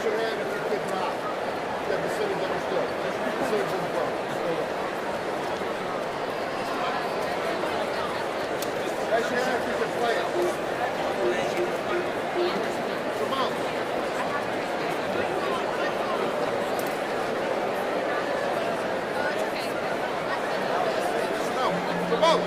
Raise your hand if your kid's not. That the city's understood. The city's in front. Raise your hand if you can play it. Come on. Come on.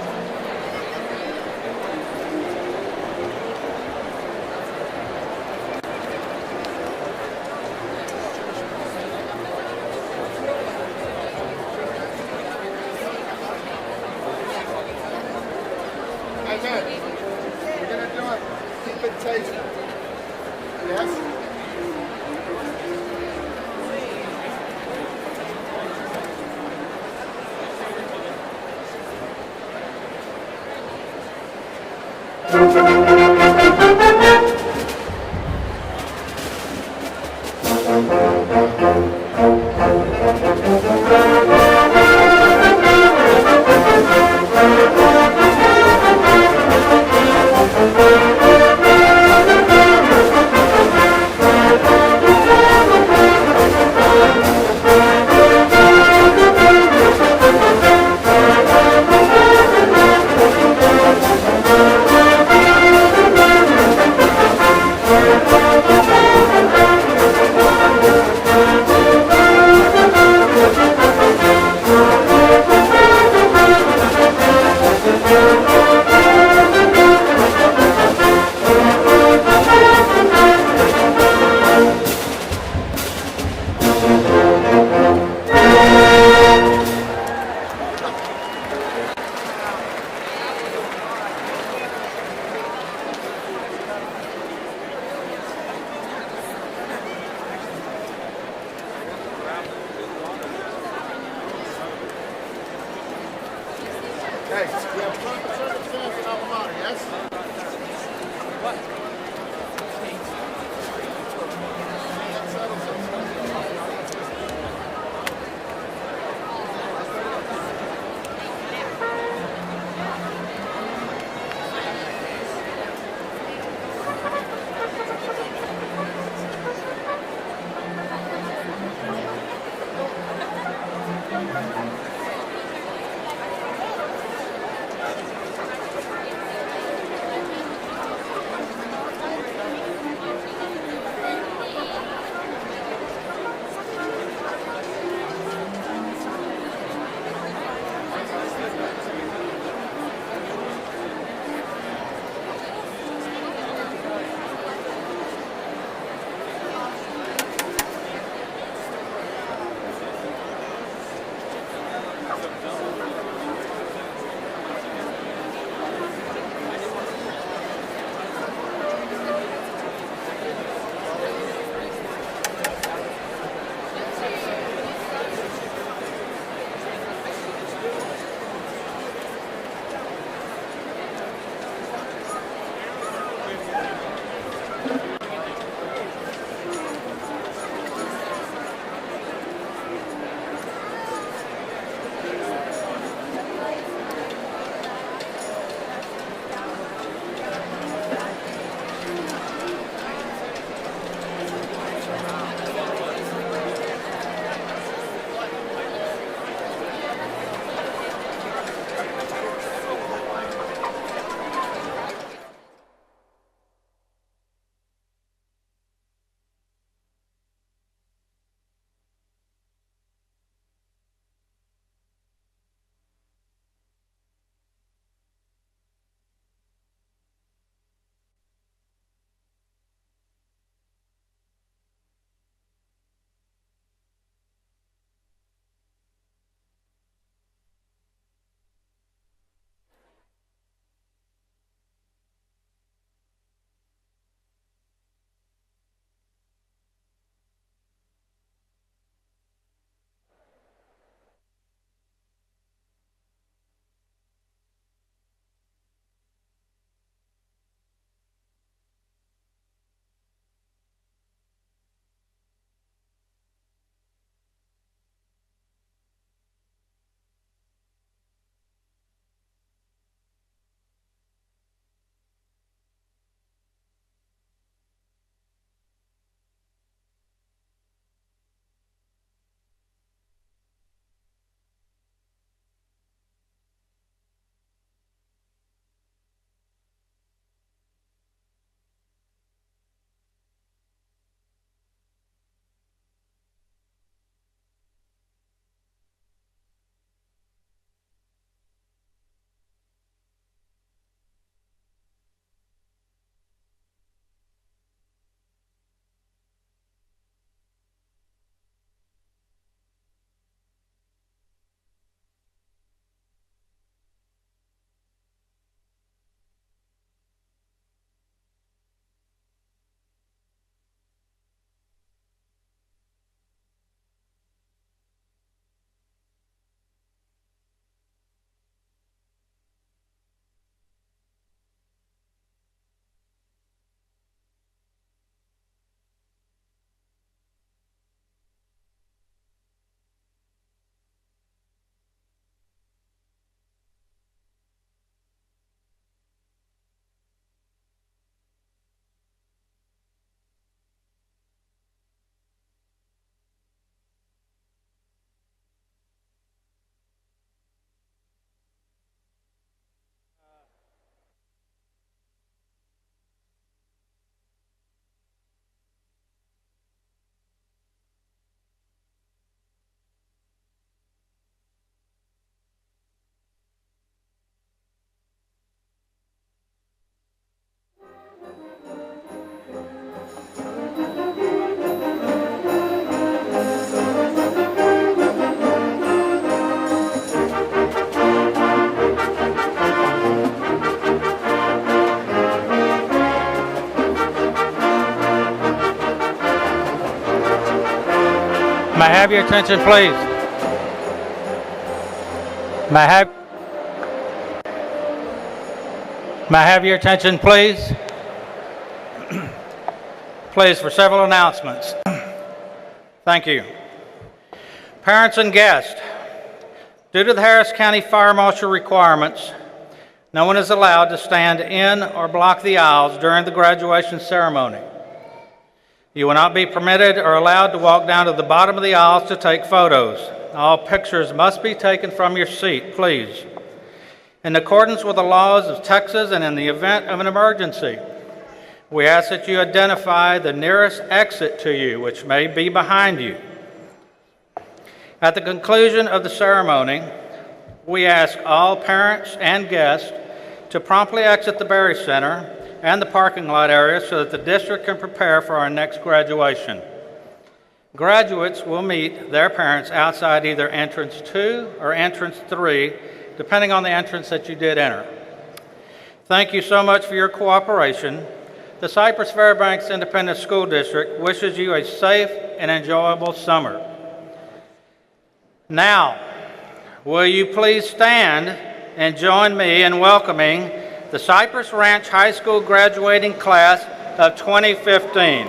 We're going to do it. Keep it tasty. Yes? May I have your attention, please? May I have your attention, please? Please, for several announcements. Thank you. Parents and guests, due to the Harris County Fire Marshal requirements, no one is allowed to stand in or block the aisles during the graduation ceremony. You will not be permitted or allowed to walk down to the bottom of the aisles to take photos. All pictures must be taken from your seat, please. In accordance with the laws of Texas and in the event of an emergency, we ask that you identify the nearest exit to you, which may be behind you. At the conclusion of the ceremony, we ask all parents and guests to promptly exit the Berry Center and the parking lot area so that the district can prepare for our next graduation. Graduates will meet their parents outside either entrance 2 or entrance 3, depending on the entrance that you did enter. Thank you so much for your cooperation. The Cypress-Fairbanks Independent School District wishes you a safe and enjoyable summer. Now, will you please stand and join me in welcoming the Cypress Ranch High School graduating class of 2015.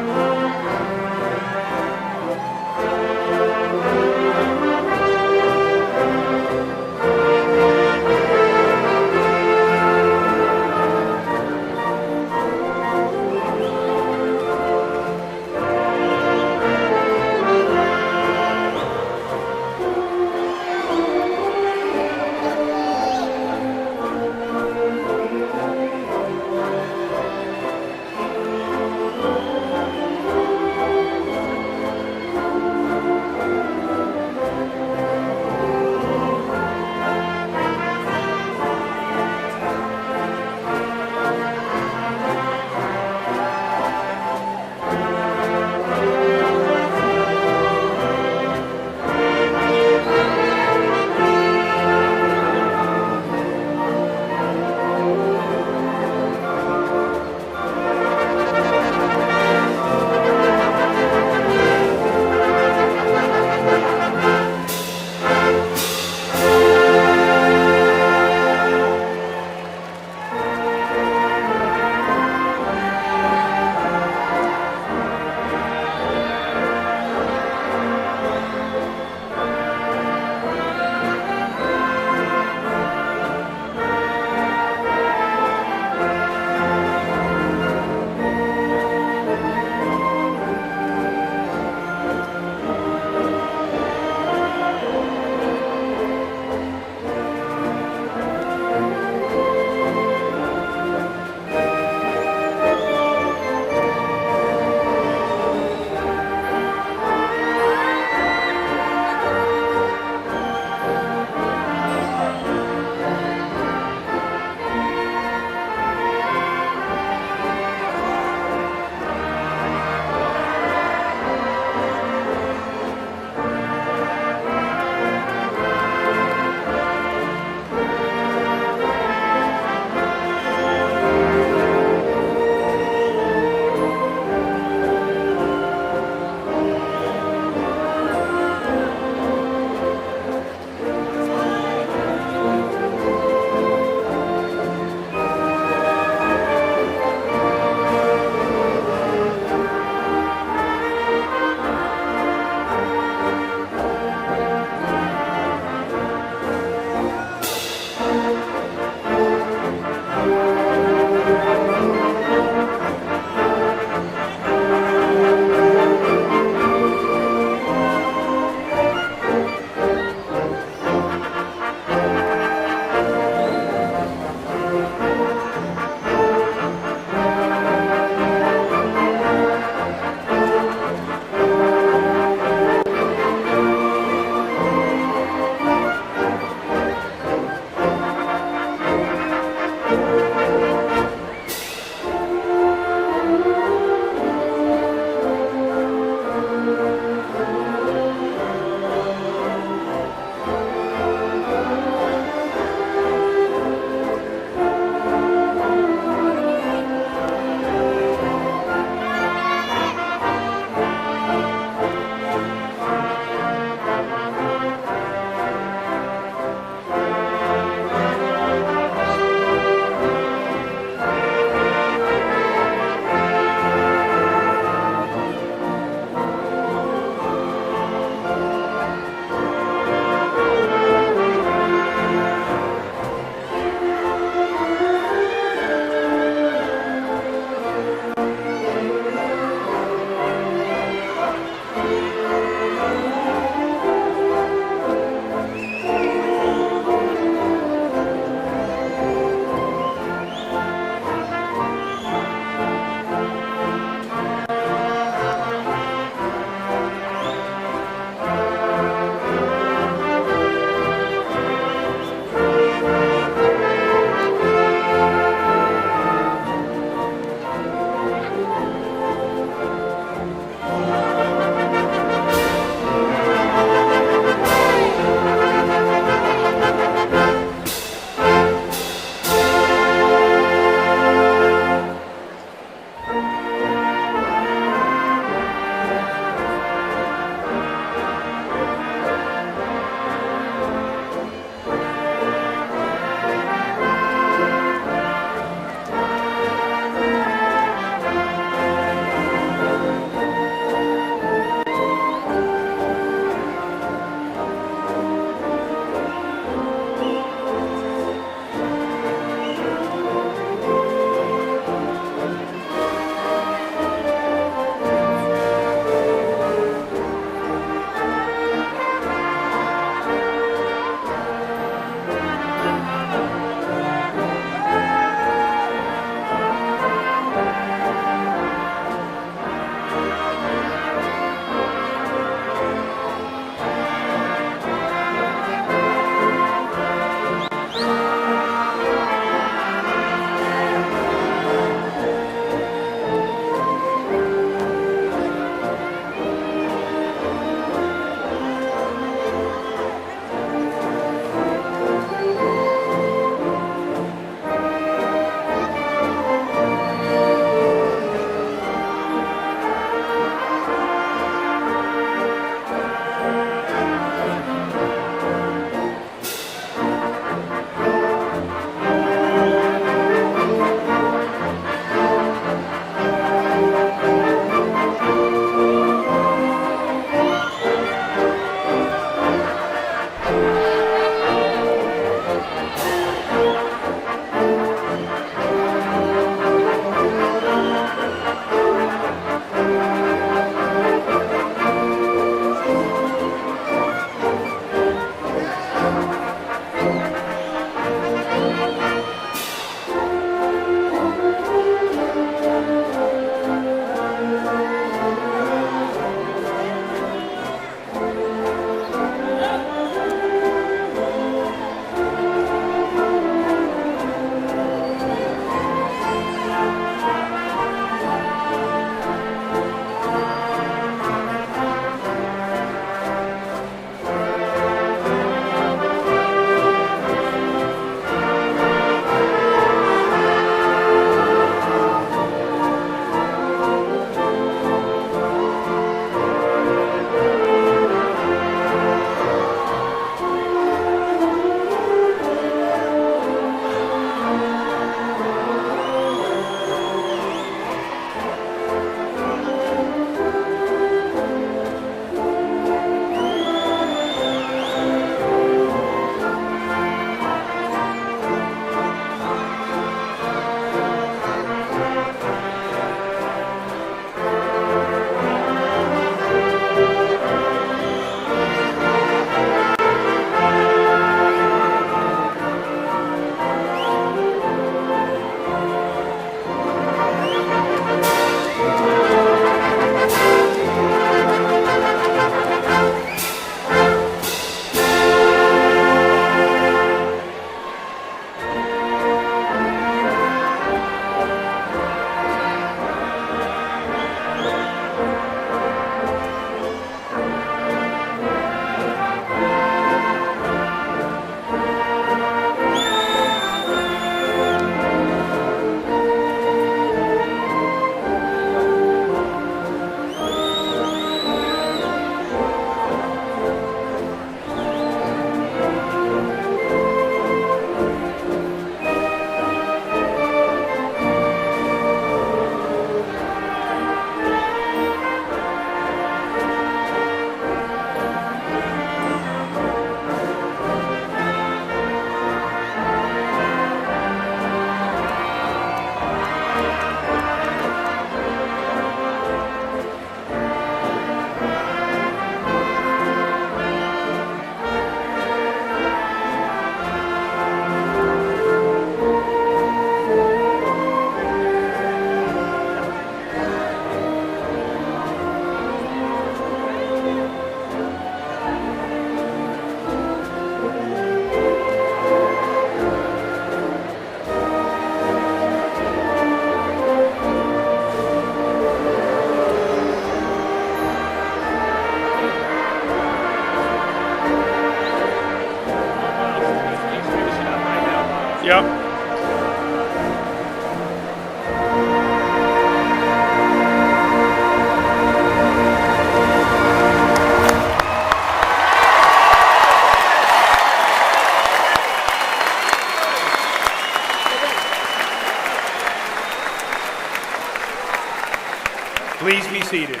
Please be seated.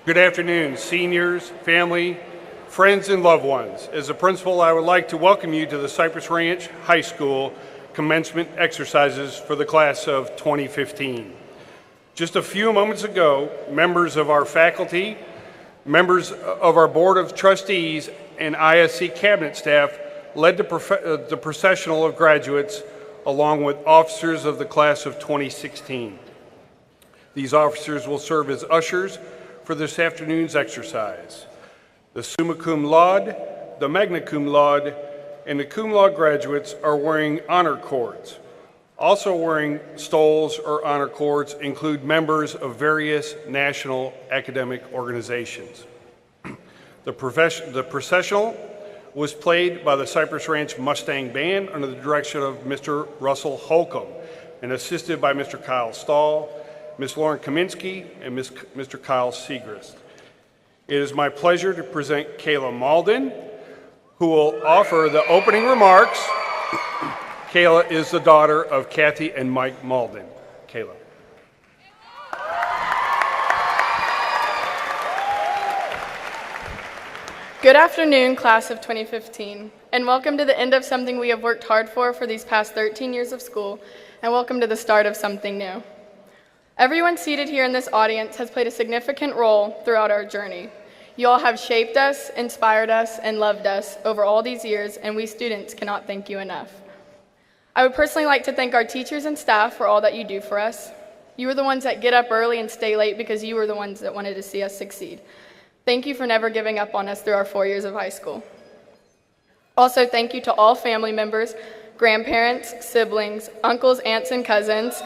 Good afternoon, seniors, family, friends, and loved ones. As a principal, I would like to welcome you to the Cypress Ranch High School commencement exercises for the class of 2015. Just a few moments ago, members of our faculty, members of our Board of Trustees, and ISC cabinet staff led the processional of graduates along with officers of the class of 2016. These officers will serve as ushers for this afternoon's exercise. The summa cum laude, the magna cum laude, and the cum laude graduates are wearing honor cords. Also wearing stoles or honor cords include members of various national academic organizations. The processional was played by the Cypress Ranch Mustang Band under the direction of Mr. Russell Holcomb and assisted by Mr. Kyle Stahl, Ms. Lauren Kaminsky, and Mr. Kyle Segrist. It is my pleasure to present Kayla Malden, who will offer the opening remarks. Kayla is the daughter of Kathy and Mike Malden. Kayla. Good afternoon, class of 2015, and welcome to the end of something we have worked hard for these past 13 years of school, and welcome to the start of something new. Everyone seated here in this audience has played a significant role throughout our journey. You all have shaped us, inspired us, and loved us over all these years, and we students cannot thank you enough. I would personally like to thank our teachers and staff for all that you do for us. You are the ones that get up early and stay late because you were the ones that wanted to see us succeed. Thank you for never giving up on us through our 4 years of high school. Also, thank you to all family members, grandparents, siblings, uncles, aunts, and cousins.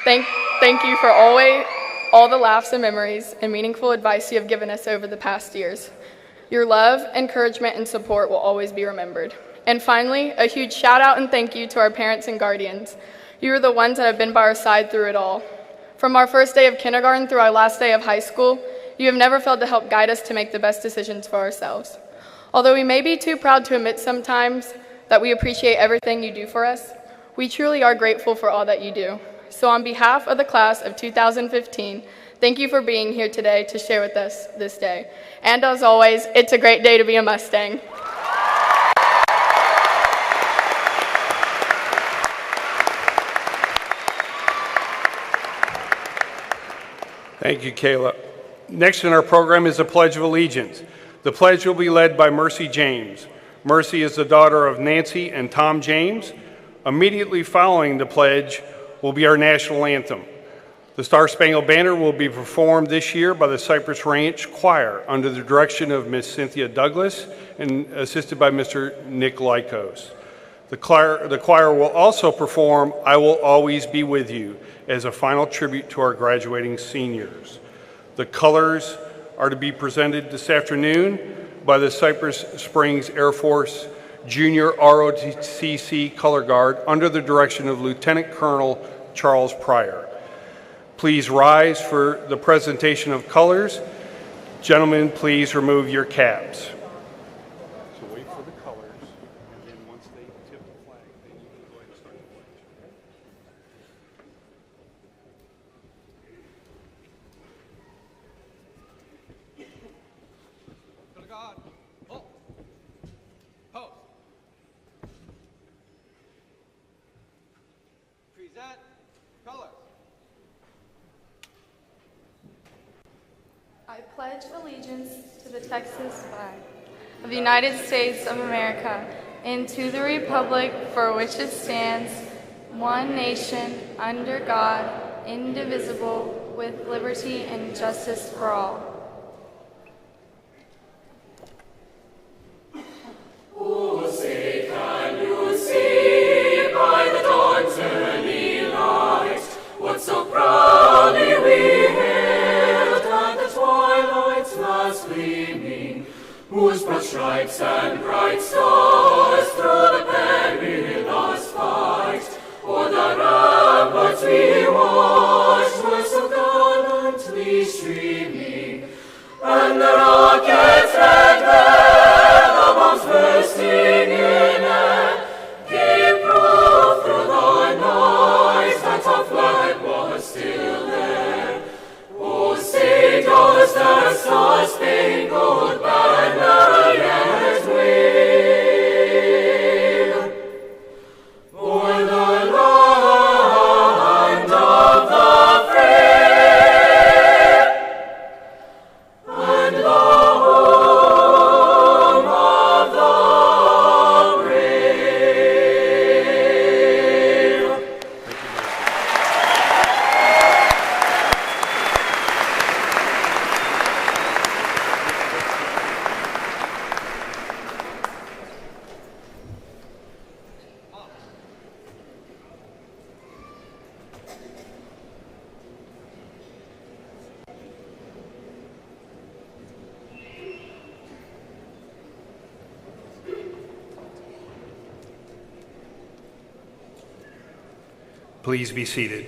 Thank you for all the laughs and memories and meaningful advice you have given us over the past years. Your love, encouragement, and support will always be remembered. And finally, a huge shout out and thank you to our parents and guardians. You are the ones that have been by our side through it all. From our first day of kindergarten through our last day of high school, you have never failed to help guide us to make the best decisions for ourselves. Although we may be too proud to admit sometimes that we appreciate everything you do for us, we truly are grateful for all that you do. So on behalf of the class of 2015, thank you for being here today to share with us this day. And as always, it's a great day to be a Mustang. Thank you, Kayla. Next in our program is the Pledge of Allegiance. The pledge will be led by Mercy James. Mercy is the daughter of Nancy and Tom James. Immediately following the pledge will be our national anthem. The Star Spangled Banner will be performed this year by the Cypress Ranch Choir under the direction of Miss Cynthia Douglas and assisted by Mr. Nick Lykos. The choir will also perform I Will Always Be With You as a final tribute to our graduating seniors. The colors are to be presented this afternoon by the Cypress Springs Air Force Junior ROTC Color Guard under the direction of Lieutenant Colonel Charles Pryor. Please rise for the presentation of colors. Gentlemen, please remove your caps. So wait for the colors, and then once they tip the flag, then you can go ahead and start the pledge. To God, halt, post. Present colors. I pledge allegiance to the Texas flag of the United States of America and to the republic for which it stands, one nation, under God, indivisible, with liberty and justice for all. Oh, say, can you see by the dawn's early light what so proudly we hailed at the twilight's last gleaming, whose broad stripes and bright stars through the perilous fight o'er the ramparts we watched were so gallantly streaming, and the rockets' red glare, the bombs bursting in Please be seated.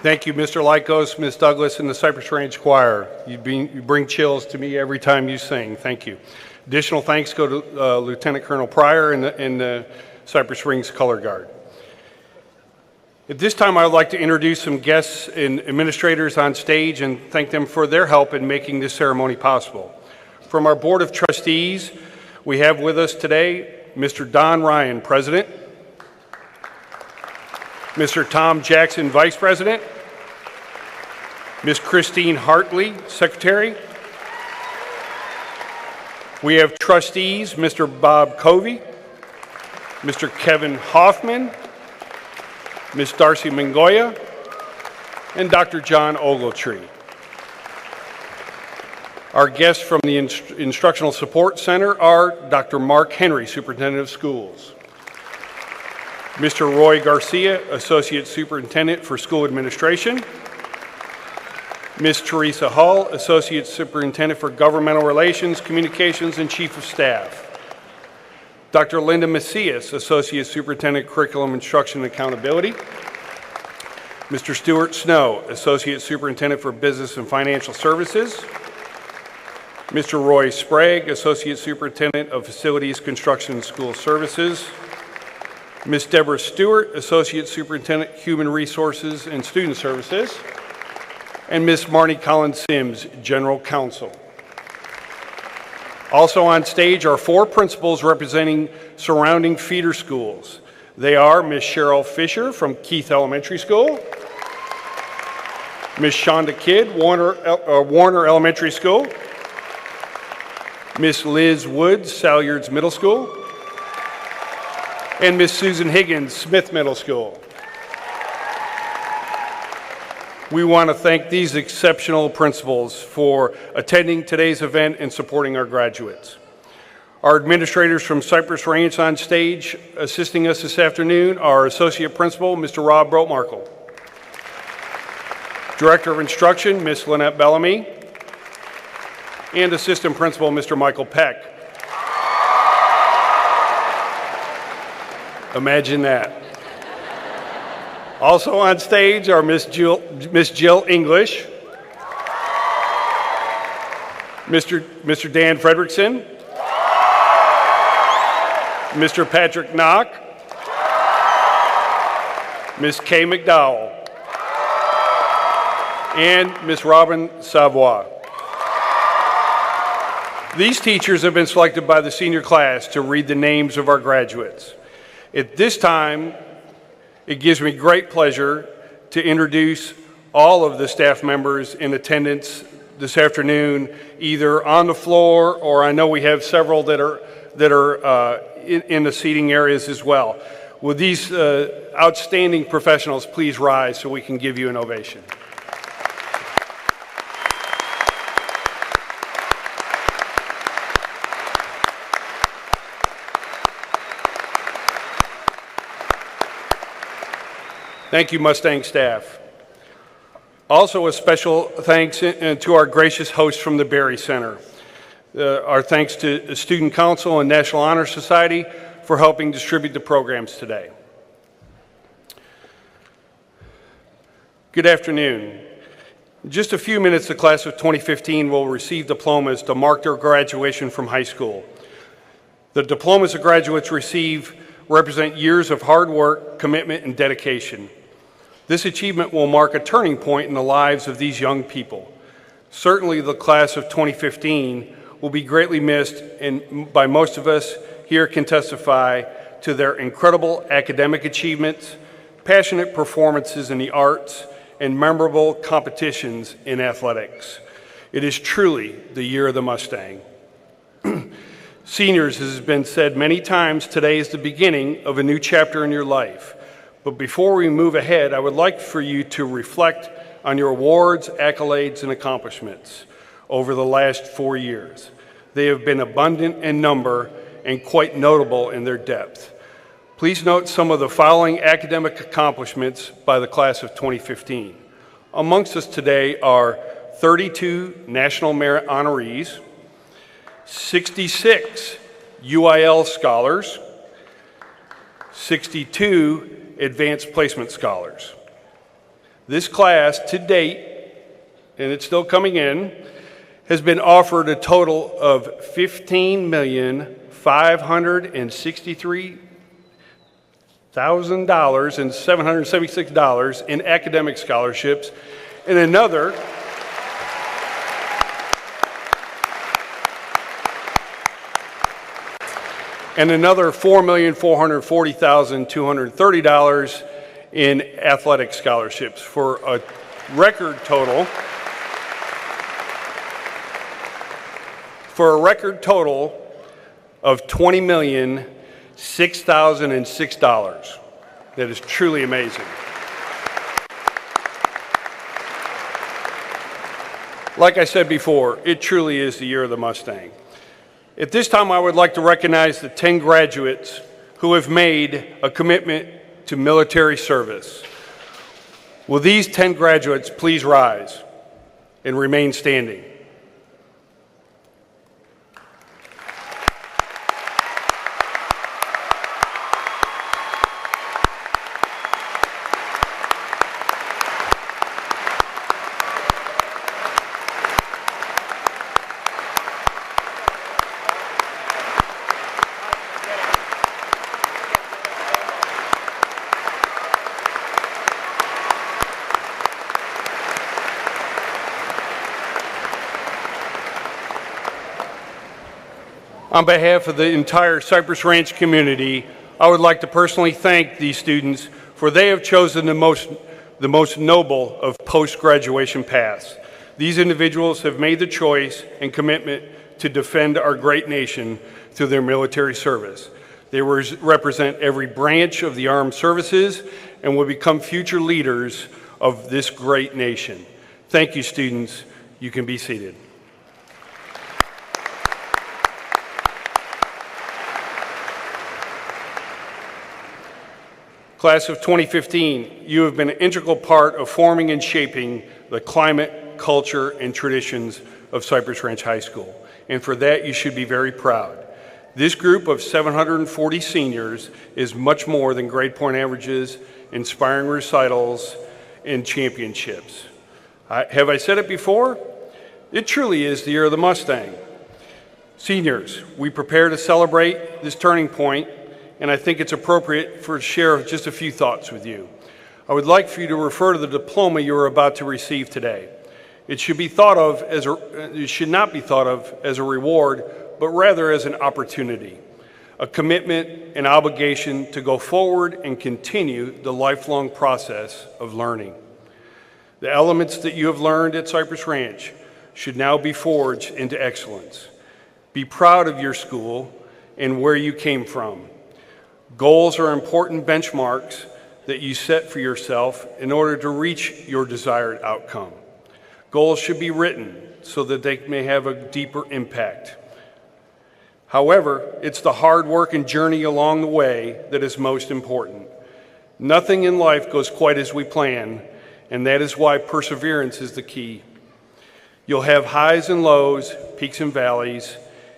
Thank you, Mr. Lykos, Ms. Douglas, and the Cypress Range Choir. You bring chills to me every time you sing. Thank you. Additional thanks go to Lieutenant Colonel Pryor and the Cypress Range Color Guard. At this time, I would like to introduce some guests and administrators on stage and thank them for their help in making this ceremony possible. From our Board of Trustees, we have with us today Mr. Don Ryan, President, Mr. Tom Jackson, Vice President, Ms. Christine Hartley, Secretary. We have trustees, Mr. Bob Covey, Mr. Kevin Hoffman, Ms. Darcy Mangoya, and Dr. John Ogletree. Our guests from the Instructional Support Center are Dr. Mark Henry, Superintendent of Schools, Mr. Roy Garcia, Associate Superintendent for School Administration, Ms. Teresa Hull, Associate Superintendent for Governmental Relations, Communications, and Chief of Staff, Dr. Linda Macias, Associate Superintendent, Curriculum, Instruction, and Accountability, Mr. Stuart Snow, Associate Superintendent for Business and Financial Services, Mr. Roy Sprague, Associate Superintendent of Facilities, Construction, and School Services, Ms. Deborah Stewart, Associate Superintendent, Human Resources and Student Services, and Ms. Marnie Collins Sims, General Counsel. Also on stage are 4 principals representing surrounding feeder schools. They are Ms. Cheryl Fisher from Keith Elementary School, Ms. Shonda Kidd, Warner Elementary School, Ms. Liz Woods, Salyards Middle School, and Ms. Susan Higgins, Smith Middle School. We want to thank these exceptional principals for attending today's event and supporting our graduates. Our administrators from Cypress Ranch on stage assisting us this afternoon are Associate Principal, Mr. Rob Brotmarkle, Director of Instruction, Ms. Lynette Bellamy, and Assistant Principal, Mr. Michael Peck. Imagine that. Also on stage are Miss Jill English, Mr. Dan Fredrickson, Mr. Patrick Knock, Miss Kay McDowell, and Miss Robin Savoie. These teachers have been selected by the senior class to read the names of our graduates. At this time, it gives me great pleasure to introduce all of the staff members in attendance this afternoon, either on the floor or I know we have several that are in the seating areas as well. Will these outstanding professionals please rise so we can give you an ovation? Thank you, Mustang staff. Also, a special thanks to our gracious hosts from the Berry Center. Our thanks to the Student Council and National Honor Society for helping distribute the programs today. Good afternoon. In just a few minutes, the class of 2015 will receive diplomas to mark their graduation from high school. The diplomas the graduates receive represent years of hard work, commitment, and dedication. This achievement will mark a turning point in the lives of these young people. Certainly, the class of 2015 will be greatly missed, and by most of us here can testify to their incredible academic achievements, passionate performances in the arts, and memorable competitions in athletics. It is truly the year of the Mustang. Seniors, as has been said many times, today is the beginning of a new chapter in your life. But before we move ahead, I would like for you to reflect on your awards, accolades, and accomplishments over the last 4 years. They have been abundant in number and quite notable in their depth. Please note some of the following academic accomplishments by the class of 2015. Amongst us today are 32 National Merit honorees, 66 UIL scholars, 62 Advanced Placement scholars. This class to date, and it's still coming in, has been offered a total of $15,563,776 in academic scholarships, and another $4,440,230 in athletic scholarships for a record total of $20,006,006. That is truly amazing. Like I said before, it truly is the year of the Mustang. At this time, I would like to recognize the 10 graduates who have made a commitment to military service. Will these 10 graduates please rise and remain standing? On behalf of the entire Cypress Ranch community, I would like to personally thank these students for they have chosen the most noble of post-graduation paths. These individuals have made the choice and commitment to defend our great nation through their military service. They represent every branch of the armed services and will become future leaders of this great nation. Thank you, students. You can be seated. Class of 2015, you have been an integral part of forming and shaping the climate, culture, and traditions of Cypress Ranch High School, and for that you should be very proud. This group of 740 seniors is much more than grade point averages inspiring recitals, and championships. Have I said it before? It truly is the year of the Mustang. Seniors, we prepare to celebrate this turning point, and I think it's appropriate to share just a few thoughts with you. I would like for you to refer to the diploma you are about to receive today. It should not be thought of as a reward, but rather as an opportunity, a commitment, an obligation to go forward and continue the lifelong process of learning. The elements that you have learned at Cypress Ranch should now be forged into excellence. Be proud of your school and where you came from. Goals are important benchmarks that you set for yourself in order to reach your desired outcome. Goals should be written so that they may have a deeper impact. However, it's the hard work and journey along the way that is most important. Nothing in life goes quite as we plan, and that is why perseverance is the key. You'll have highs and lows, peaks and valleys,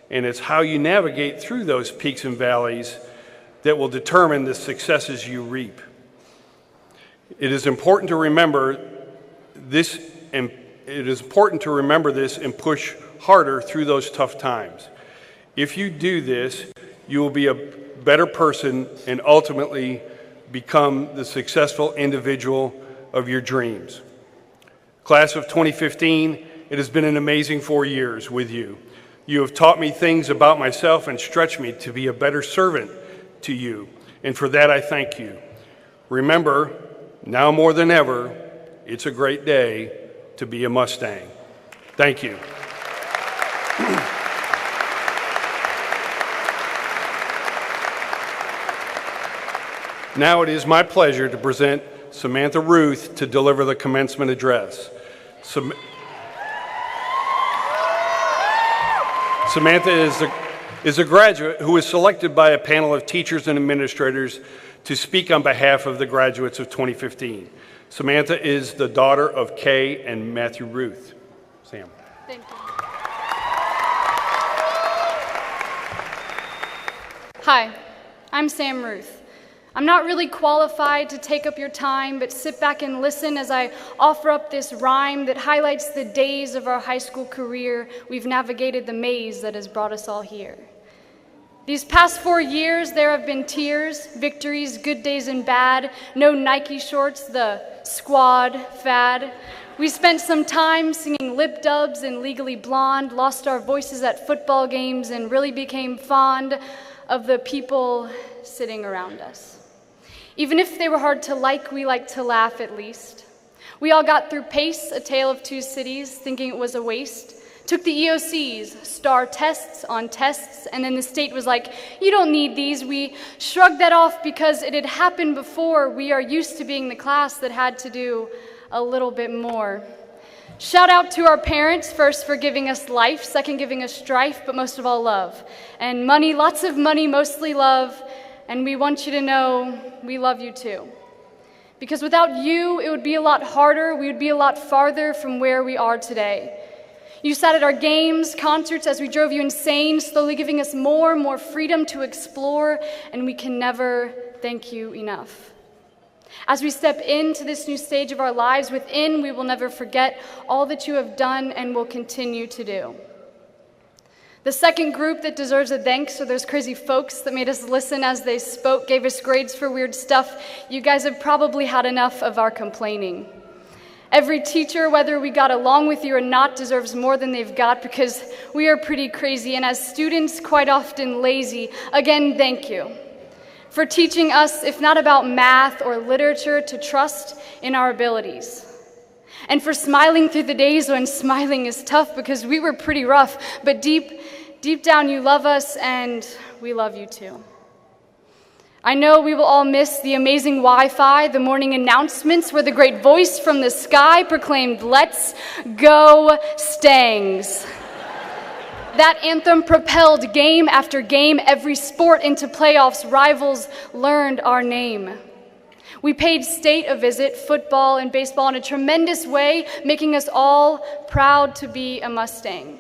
and it's how you navigate through those peaks and valleys that will determine the successes you reap. It is important to remember this and push harder through those tough times. If you do this, you will be a better person and ultimately become the successful individual of your dreams. Class of 2015, it has been an amazing 4 years with you. You have taught me things about myself and stretched me to be a better servant to you, and for that I thank you. Remember, now more than ever, it's a great day to be a Mustang. Thank you. Now it is my pleasure to present Samantha Ruth to deliver the commencement address. Samantha is a graduate who was selected by a panel of teachers and administrators to speak on behalf of the graduates of 2015. Samantha is the daughter of Kay and Matthew Ruth. Sam. Thank you. Hi, I'm Sam Ruth. I'm not really qualified to take up your time, but sit back and listen as I offer up this rhyme that highlights the days of our high school career. We've navigated the maze that has brought us all here. These past 4 years, there have been tears, victories, good days and bad, no Nike shorts, the squad fad. We spent some time singing lip dubs and Legally Blonde, lost our voices at football games, and really became fond of the people sitting around us. Even if they were hard to like, we liked to laugh at least. We all got through PACE, A Tale of Two Cities, thinking it was a waste. Took the EOCs, star tests on tests, and then the state was like, you don't need these. We shrugged that off because it had happened before. We are used to being the class that had to do a little bit more. Shout out to our parents, first for giving us life, second giving us strife, but most of all love. And money, lots of money, mostly love, and we want you to know we love you too. Because without you, it would be a lot harder, we would be a lot farther from where we are today. You sat at our games, concerts as we drove you insane, slowly giving us more and more freedom to explore, and we can never thank you enough. As we step into this new stage of our lives, within, we will never forget all that you have done and will continue to do. The second group that deserves a thanks are those crazy folks that made us listen as they spoke, gave us grades for weird stuff. You guys have probably had enough of our complaining. Every teacher, whether we got along with you or not, deserves more than they've got because we are pretty crazy and as students, quite often lazy. Again, thank you for teaching us, if not about math or literature, to trust in our abilities. And for smiling through the days when smiling is tough because we were pretty rough, but deep down you love us and we love you too. I know we will all miss the amazing Wi-Fi, the morning announcements where the great voice from the sky proclaimed, "Let's go Stangs." That anthem propelled game after game, every sport into playoffs. Rivals learned our name. We paid state a visit, football and baseball, in a tremendous way, making us all proud to be a Mustang.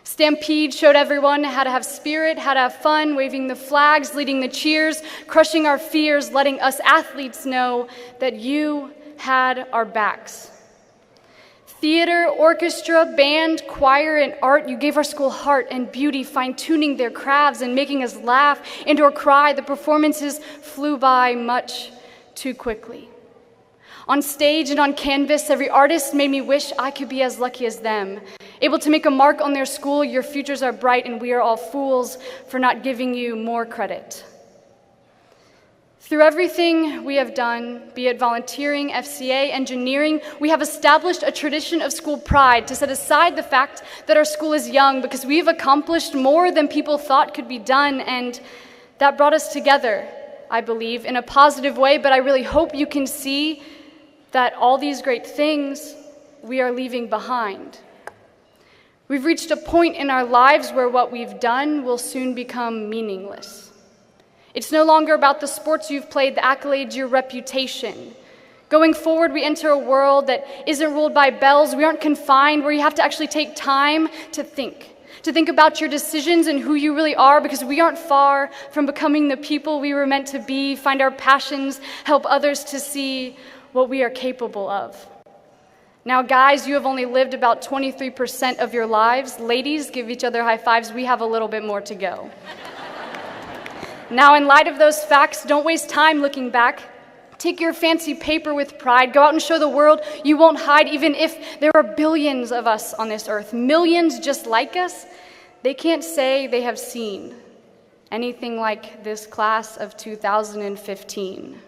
Stampede showed everyone how to have spirit, how to have fun, waving the flags, leading the cheers, crushing our fears, letting us athletes know that you had our backs. Theater, orchestra, band, choir, and art, you gave our school heart and beauty, fine-tuning their crafts and making us laugh and or cry. The performances flew by much too quickly. On stage and on canvas, every artist made me wish I could be as lucky as them. Able to make a mark on their school, your futures are bright, and we are all fools for not giving you more credit. Through everything we have done, be it volunteering, FCA, engineering, we have established a tradition of school pride to set aside the fact that our school is young because we've accomplished more than people thought could be done, and that brought us together, I believe, in a positive way, but I really hope you can see that all these great things we are leaving behind. We've reached a point in our lives where what we've done will soon become meaningless. It's no longer about the sports you've played, the accolades, your reputation. Going forward, we enter a world that isn't ruled by bells. We aren't confined, where you have to actually take time to think about your decisions and who you really are, because we aren't far from becoming the people we were meant to be, find our passions, help others to see what we are capable of. Now, guys, you have only lived about 23% of your lives. Ladies, give each other high fives. We have a little bit more to go. Now, in light of those facts, don't waste time looking back. Take your fancy paper with pride. Go out and show the world you won't hide, even if there are billions of us on this earth, millions just like us. They can't say they have seen anything like this class of 2015.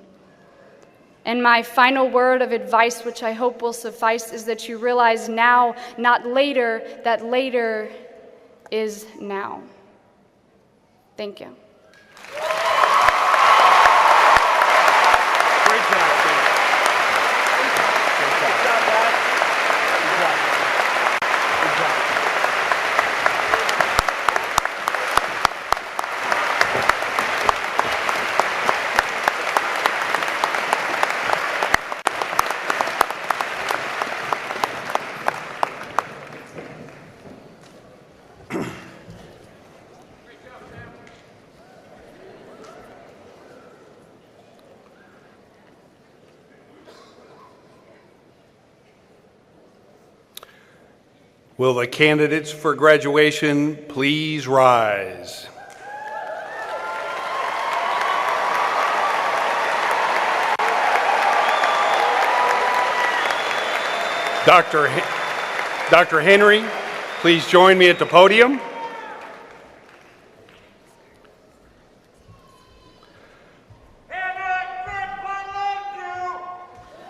And my final word of advice, which I hope will suffice, is that you realize now, not later, that later is now. Thank you. Will the candidates for graduation please rise? Dr. Henry, please join me at the podium.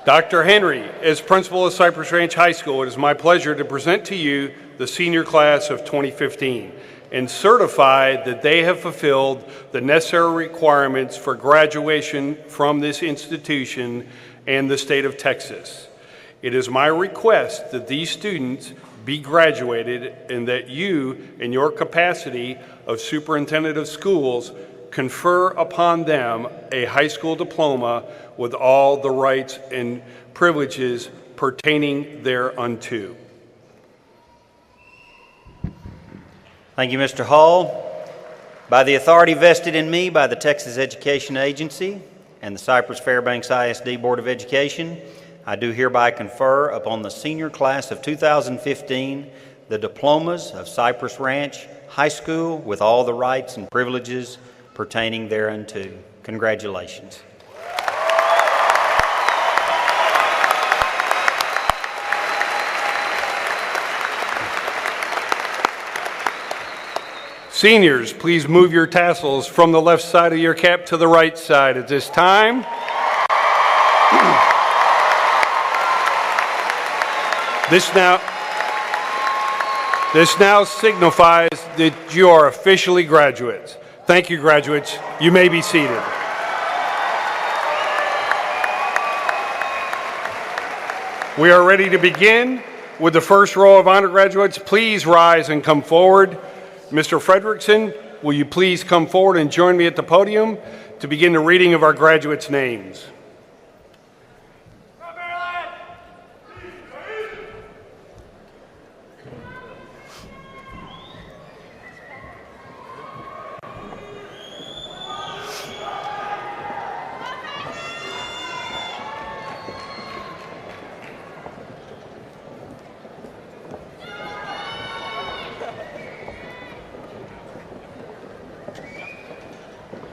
Dr. Henry, as principal of Cypress Ranch High School, it is my pleasure to present to you the senior class of 2015 and certify that they have fulfilled the necessary requirements for graduation from this institution and the state of Texas. It is my request that these students be graduated and that you, in your capacity of superintendent of schools, confer upon them a high school diploma with all the rights and privileges pertaining thereunto. Thank you, Mr. Hall. By the authority vested in me by the Texas Education Agency and the Cypress-Fairbanks ISD Board of Education, I do hereby confer upon the senior class of 2015 the diplomas of Cypress Ranch High School with all the rights and privileges pertaining thereunto. Congratulations. Seniors, please move your tassels from the left side of your cap to the right side at this time. This now signifies that you are officially graduates. Thank you, graduates. You may be seated. We are ready to begin with the first row of honor graduates. Please rise and come forward. Mr. Fredrickson, will you please come forward and join me at the podium to begin the reading of our graduates' names.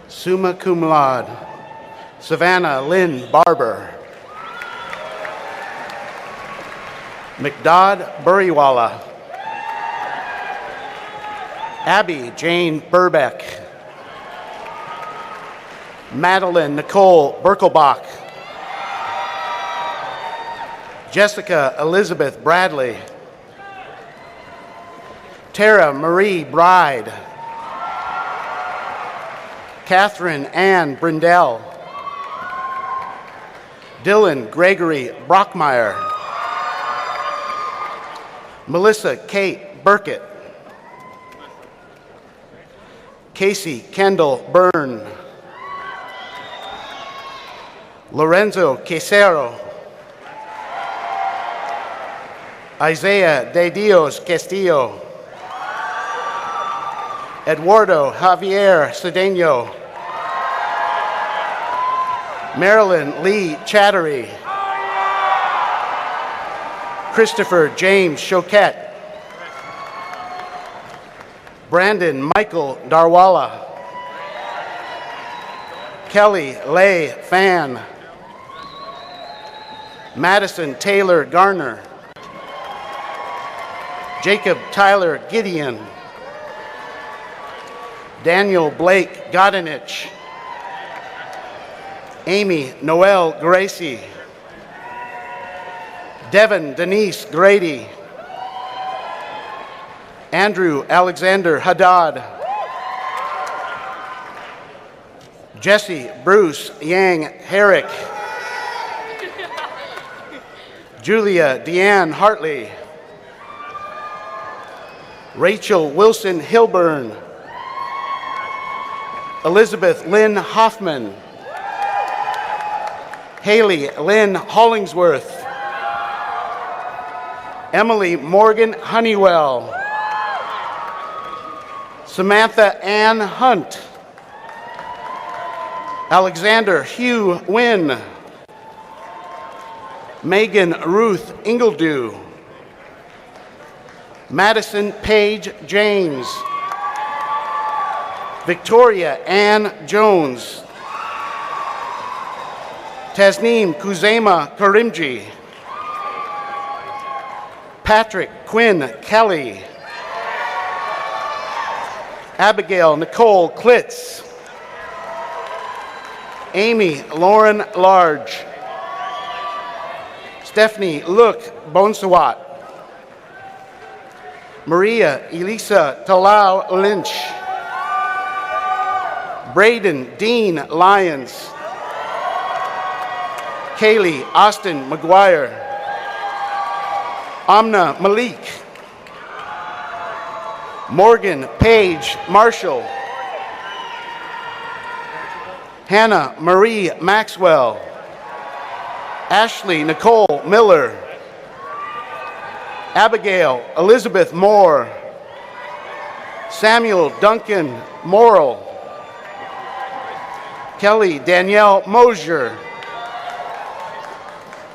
Summa cum laude, Savannah Lynn Barber. McDodd Buriwala. Abby Jane Burbeck. Madeline Nicole Birkelbach. Jessica Elizabeth Bradley. Tara Marie Bride. Catherine Ann Brindell. Dylan Gregory Brockmeyer. Melissa Kate Burkett. Casey Kendall Byrne. Lorenzo Quesero. Isaiah De Dios Castillo. Eduardo Javier Cedeno. Marilyn Lee Chattery. Christopher James Choquette. Brandon Michael Darwala. Kelly Leigh Fan. Madison Taylor Garner. Jacob Tyler Gideon. Daniel Blake Godinich. Amy Noel Gracie. Devin Denise Grady. Andrew Alexander Haddad. Jesse Bruce Yang Herrick. Julia Deanne Hartley. Rachel Wilson Hilburn. Elizabeth Lynn Hoffman. Haley Lynn Hollingsworth. Emily Morgan Honeywell. Samantha Ann Hunt. Alexander Hugh Wynn. Megan Ruth Ingledew. Madison Paige James. Victoria Ann Jones. Tasneem Kuzema Karimji. Patrick Quinn Kelly. Abigail Nicole Klitz. Amy Lauren Large. Stephanie Look Bonsawat. Maria Elisa Talau Lynch. Braden Dean Lyons. Kaylee Austin McGuire. Amna Malik. Morgan Page Marshall. Hannah Marie Maxwell. Ashley Nicole Miller. Abigail Elizabeth Moore. Samuel Duncan Morrill. Kelly Danielle Mosier.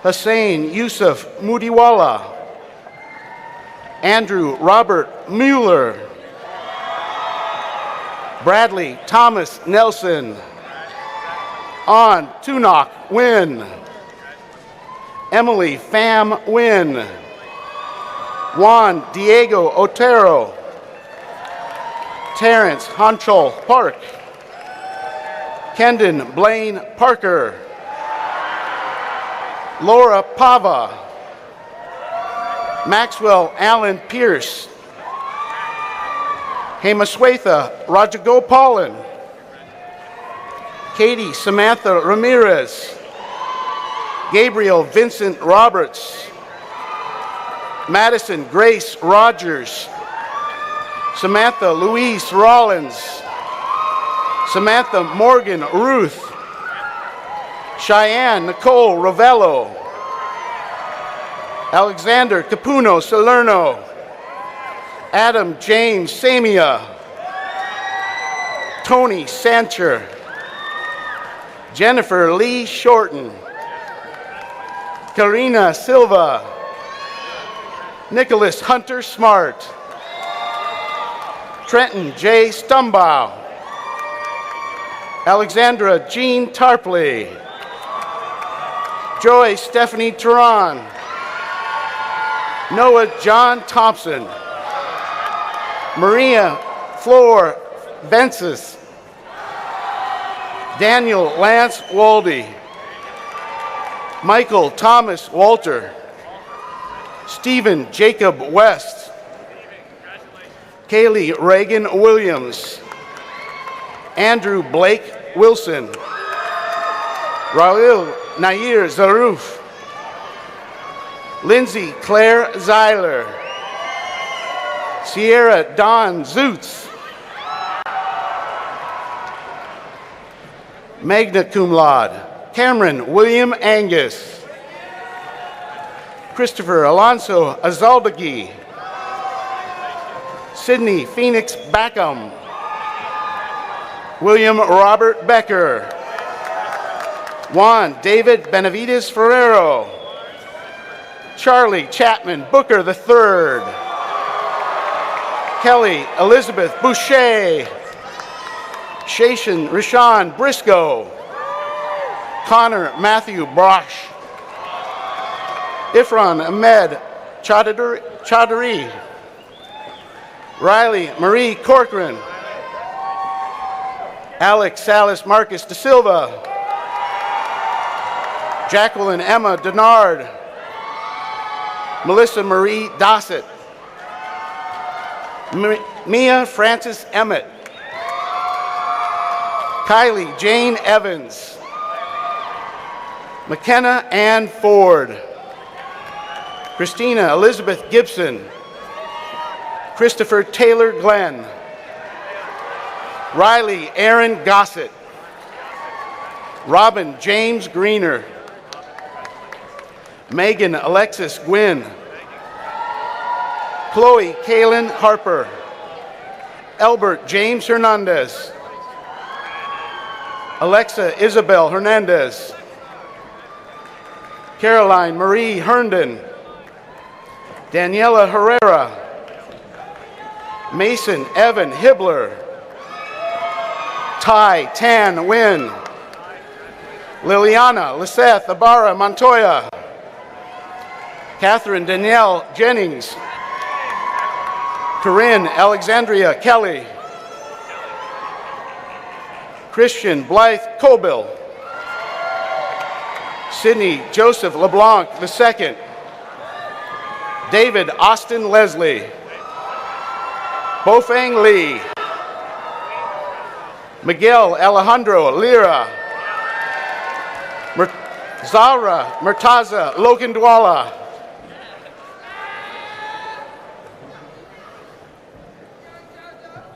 Hussein Yusuf Mudiwala. Andrew Robert Mueller. Bradley Thomas Nelson. On Tunok Wynn. Emily Pham Wynn. Juan Diego Otero. Terrence Honchol Park. Kendon Blaine Parker. Laura Pava. Maxwell Allen Pierce. Hemaswetha Rajagopalan. Katie Samantha Ramirez. Gabriel Vincent Roberts. Madison Grace Rogers. Samantha Louise Rollins. Samantha Morgan Ruth. Cheyenne Nicole Ravello. Alexander Capuno Salerno. Adam James Samia. Tony Sancher. Jennifer Lee Shorten. Karina Silva. Nicholas Hunter Smart. Trenton J. Stumbaugh. Alexandra Jean Tarpley. Joy Stephanie Turan. Noah John Thompson. Maria Flor Vences. Daniel Lance Waldy. Michael Thomas Walter. Stephen Jacob West. Kaylee Reagan Williams. Andrew Blake Wilson. Raul Nair Zaruf. Lindsay Claire Zeiler. Sierra Dawn Zutz. Magna cum laude, Cameron William Angus. Christopher Alonso Azaldagi. Sydney Phoenix Backham. William Robert Becker. Juan David Benavides Ferrero. Charlie Chapman Booker III. Kelly Elizabeth Boucher. Shashan Rashawn Briscoe. Connor Matthew Brosh. Ifran Ahmed Chaudhary. Riley Marie Corcoran. Alex Salas Marcus Da Silva. Jacqueline Emma Denard. Melissa Marie Dossett. Mia Frances Emmett. Kylie Jane Evans. McKenna Ann Ford. Christina Elizabeth Gibson. Christopher Taylor Glenn. Riley Aaron Gossett. Robin James Greener. Megan Alexis Gwynn. Chloe Kaylin Harper. Albert James Hernandez. Alexa Isabel Hernandez. Caroline Marie Herndon. Daniela Herrera. Mason Evan Hibbler. Ty Tan Nguyen. Liliana Liseth Ibarra Montoya. Catherine Danielle Jennings. Corinne Alexandria Kelly. Christian Blythe Cobil. Sidney Joseph LeBlanc II. David Austin Leslie. Bofeng Lee. Miguel Alejandro Lira. Zara Murtaza Lokandwala.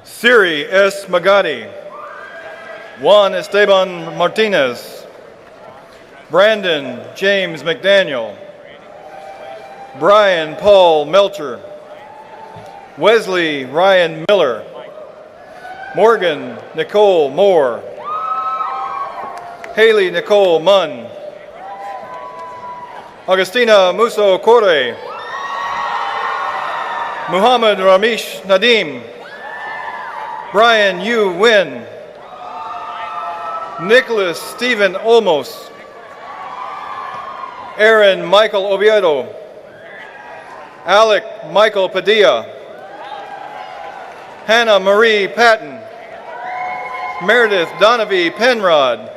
Siri S. Magadi. Juan Esteban Martinez. Brandon James McDaniel. Brian Paul Melcher. Wesley Ryan Miller. Morgan Nicole Moore. Haley Nicole Munn. Augustina Muso Corre. Muhammad Ramesh Nadim. Brian Yu Win. Nicholas Stephen Olmos. Aaron Michael Oviedo. Alec Michael Padilla. Hannah Marie Patton. Meredith Donovan Penrod.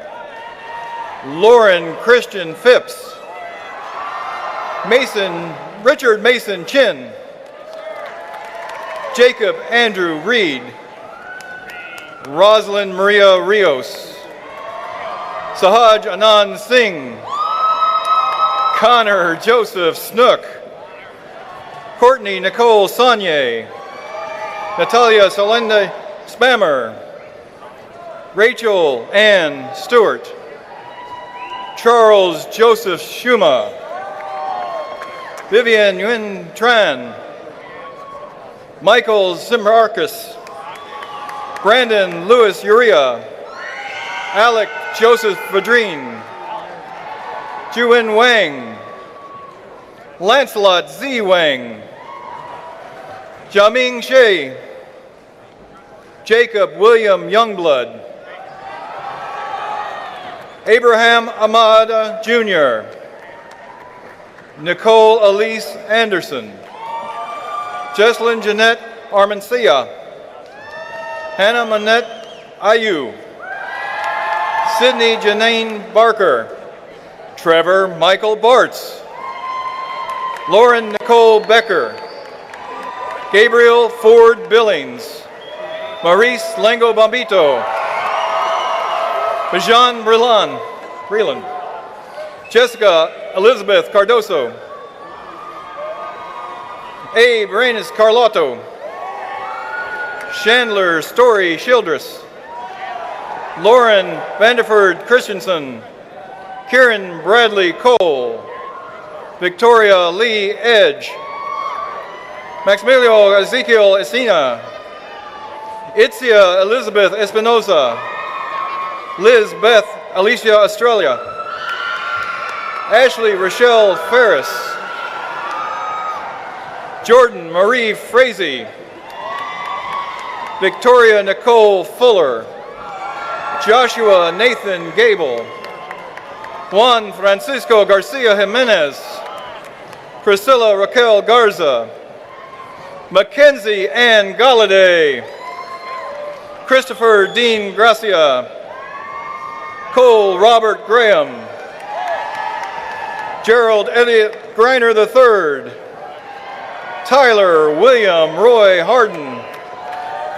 Lauren Christian Phipps. Richard Mason Chin. Jacob Andrew Reed. Rosalind Maria Rios. Sahaj Anand Singh. Connor Joseph Snook. Courtney Nicole Saunier. Natalia Solenda Spammer. Rachel Ann Stewart. Charles Joseph Schuma. Vivian Nguyen Tran. Michael Zimmarkis. Brandon Lewis Uria. Alec Joseph Vadrine. Juin Wang. Lancelot Z. Wang. Jiaming Shea. Jacob William Youngblood. Abraham Ahmad Jr., Nicole Elise Anderson, Jesselyn Jeanette Armencia, Hannah Manette Ayu, Sydney Janine Barker, Trevor Michael Bartz, Lauren Nicole Becker, Gabriel Ford Billings, Maurice Lengo Bombito, Bajan Brelan, Jessica Elizabeth Cardoso, Abe Reynes Carlotto, Chandler Story Childress, Lauren Vanderford Christensen, Kieran Bradley Cole, Victoria Lee Edge, Maximilio Ezekiel Esina, Itzia Elizabeth Espinosa, Liz Beth Alicia Australia, Ashley Rochelle Ferris, Jordan Marie Frazee, Victoria Nicole Fuller, Joshua Nathan Gable, Juan Francisco Garcia Jimenez, Priscilla Raquel Garza, Mackenzie Ann Galladay, Christopher Dean Gracia, Cole Robert Graham, Gerald Elliott Greiner III, Tyler William Roy Harden,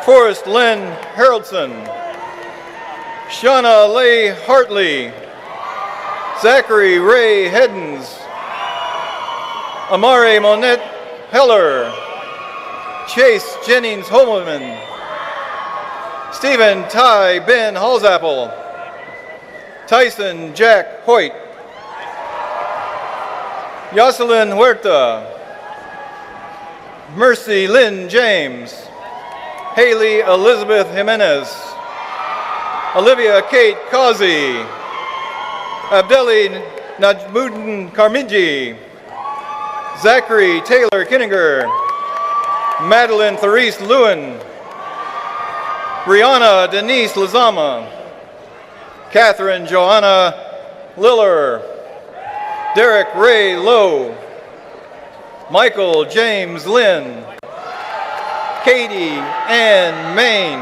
Forrest Lynn Haraldson, Shauna Leigh Hartley, Zachary Ray Heddens, Amare Monette Heller, Chase Jennings Holman, Stephen Ty Ben Halsapple, Tyson Jack Hoyt, Jocelyn Huerta, Mercy Lynn James, Haley Elizabeth Jimenez, Olivia Kate Causey, Abdeli Najmuddin Karminji, Zachary Taylor Kinninger, Madeline Therese Lewin, Brianna Denise Lazama, Catherine Joanna Liller, Derek Ray Lowe, Michael James Lynn, Katie Ann Main,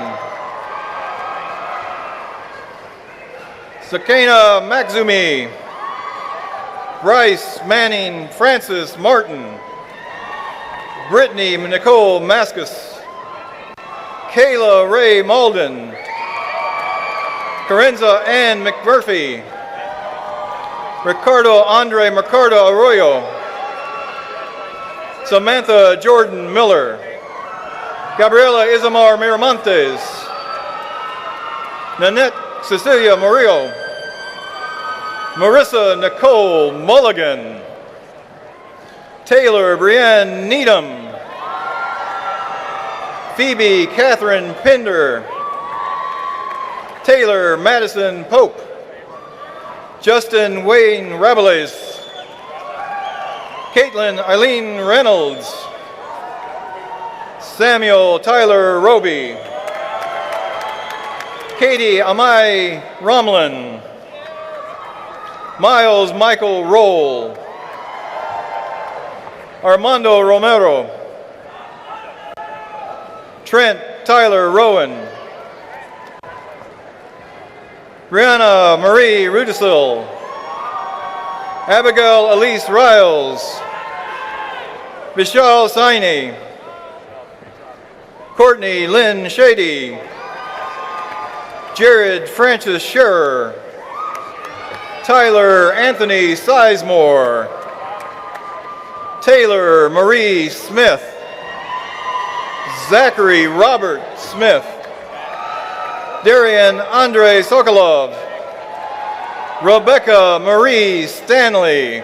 Sakena Maxumi, Bryce Manning Francis Martin, Brittany Nicole Maskus, Kayla Ray Malden, Carenza Ann McMurphy, Ricardo Andre Mercado Arroyo, Samantha Jordan Miller, Gabriela Isamar Miramontes, Nanette Cecilia Murillo, Marissa Nicole Mulligan, Taylor Brienne Needham, Phoebe Catherine Pinder, Taylor Madison Pope, Justin Wayne Rabelais, Caitlin Eileen Reynolds, Samuel Tyler Roby, Katie Amai Romlin, Miles Michael Roll, Armando Romero, Trent Tyler Rowan, Brianna Marie Rudisil, Abigail Elise Riles, Vishal Saini, Courtney Lynn Shady, Jared Francis Scherer, Tyler Anthony Sizemore, Taylor Marie Smith, Zachary Robert Smith, Darian Andre Sokolov, Rebecca Marie Stanley,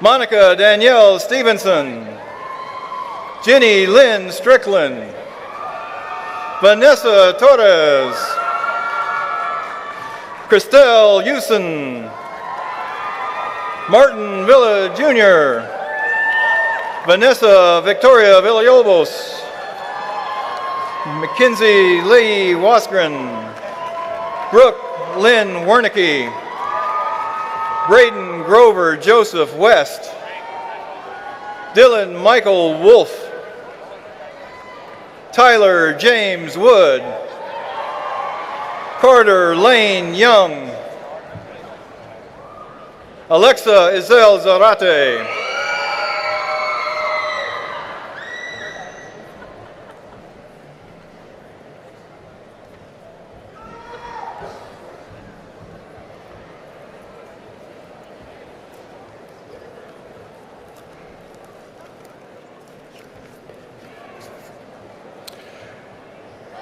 Monica Danielle Stevenson, Jenny Lynn Strickland, Vanessa Torres, Christelle Hewson, Martin Villa Jr., Vanessa Victoria Villalobos, Mackenzie Lee Waskren, Brooke Lynn Wernicke. Braden Grover Joseph West. Dylan Michael Wolf. Tyler James Wood. Carter Lane Young. Alexa Isel Zarate.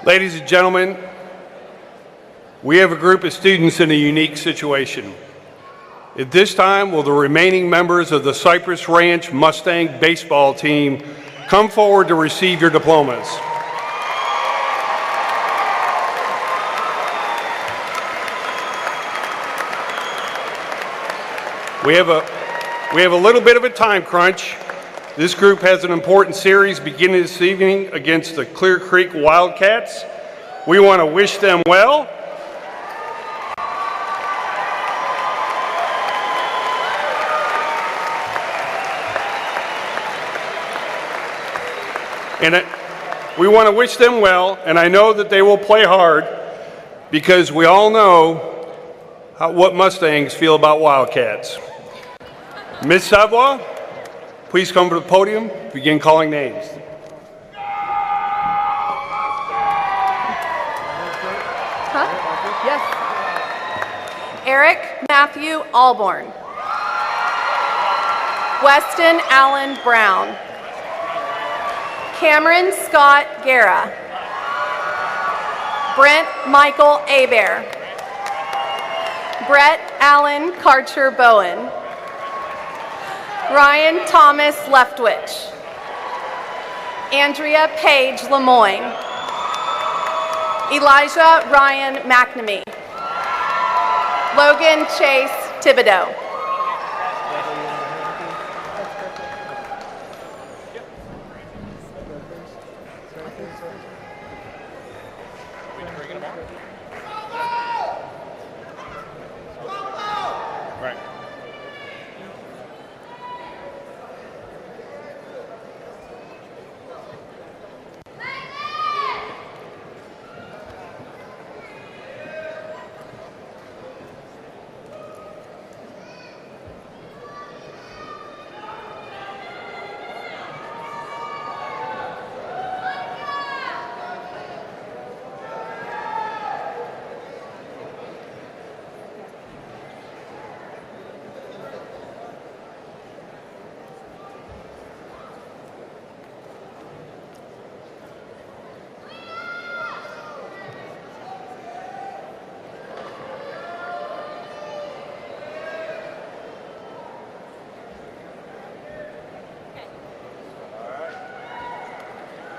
Ladies and gentlemen, we have a group of students in a unique situation. At this time, will the remaining members of the Cypress Ranch Mustang baseball team come forward to receive your diplomas? We have a little bit of a time crunch. This group has an important series beginning this evening against the Clear Creek Wildcats. We want to wish them well. And we want to wish them well, and I know that they will play hard because we all know what Mustangs feel about Wildcats. Ms. Savoie, please come to the podium, begin calling names. Yes. Eric Matthew Alborn. Weston Allen Brown. Cameron Scott Guerra. Brent Michael Abear. Brett Allen Karcher Bowen. Ryan Thomas Leftwich. Andrea Page Lemoyne. Elijah Ryan McNamee. Logan Chase Thibodeau.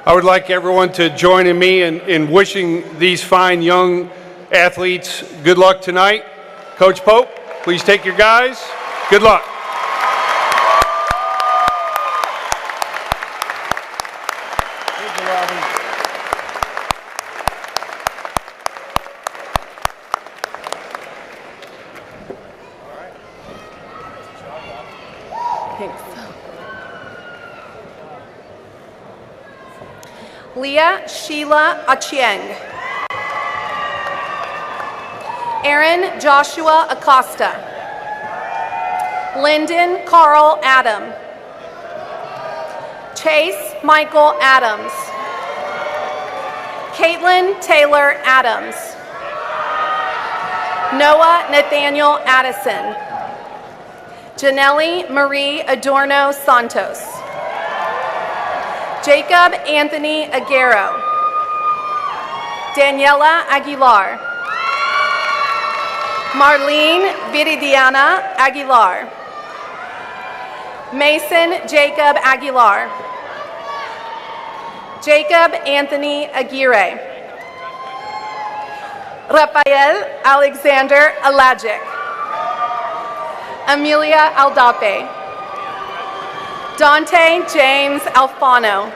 I would like everyone to join me in wishing these fine young athletes good luck tonight. Coach Pope, please take your guys. Good luck. Leah Sheila Achieng. Aaron Joshua Acosta. Lyndon Carl Adam. Chase Michael Adams. Caitlin Taylor Adams. Noah Nathaniel Addison. Janelle Marie Adorno Santos. Jacob Anthony Aguero. Daniela Aguilar. Marlene Viridiana Aguilar. Mason Jacob Aguilar. Jacob Anthony Aguirre. Rafael Alexander Alajic. Amelia Aldape. Dante James Alfano.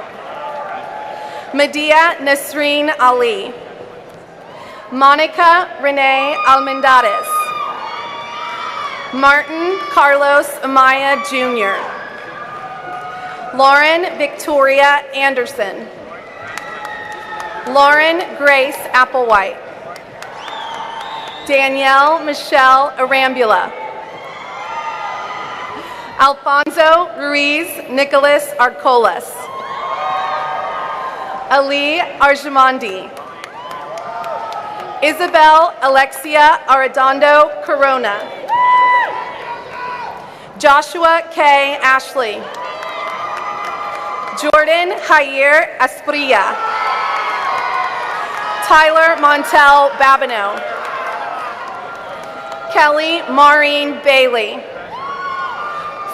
Medea Nasreen Ali. Monica Renee Almendares. Martin Carlos Amaya Jr. Lauren Victoria Anderson. Lauren Grace Applewhite. Danielle Michelle Arambula. Alfonso Ruiz Nicholas Arcolas. Ali Arjamandi. Isabel Alexia Arredondo Corona. Joshua K. Ashley. Jordan Jair Asprilla. Tyler Montel Babineau. Kelly Maureen Bailey.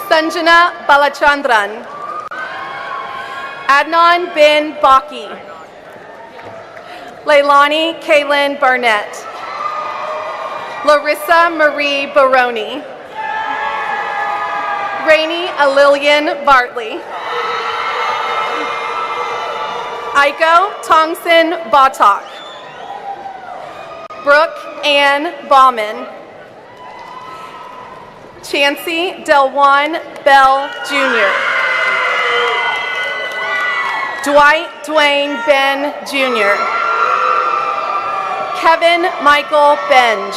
Sanjana Balachandran. Adnan bin Baki. Leilani Kaylin Barnett. Larissa Marie Baroni. Rainey Alilian Bartley. Aiko Tongson Batak. Brooke Ann Bauman. Chancey Delwan Bell Jr. Dwight Dwayne Ben Jr. Kevin Michael Benj.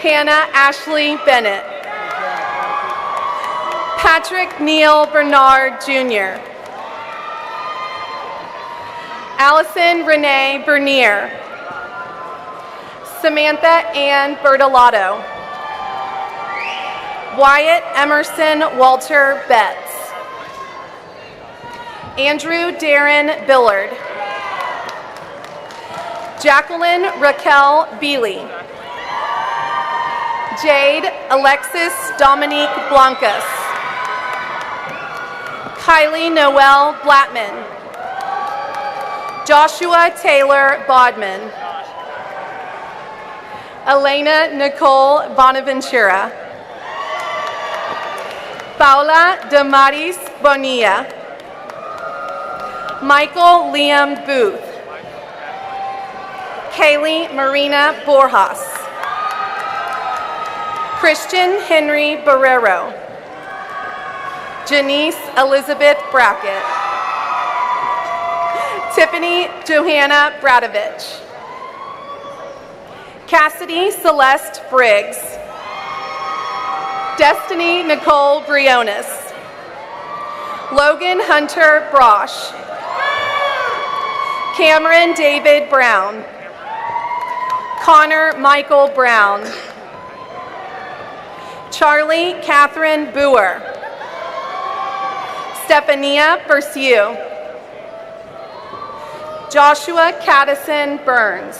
Hannah Ashley Bennett. Patrick Neil Bernard Jr. Allison Renee Bernier. Samantha Ann Bertolato. Wyatt Emerson Walter Betts. Andrew Darren Billard. Jacqueline Raquel Beely. Jade Alexis Dominique Blancas. Kylie Noel Blattman. Joshua Taylor Bodman. Elena Nicole Bonaventura. Paula Damaris Bonilla. Michael Liam Booth. Kaylee Marina Borjas. Christian Henry Barrero. Janice Elizabeth Brackett. Tiffany Johanna Bradovich. Cassidy Celeste Briggs. Destiny Nicole Briones. Logan Hunter Brosh. Cameron David Brown. Connor Michael Brown. Charlie Catherine Boer. Stephania Bercieu. Joshua Caddison Burns.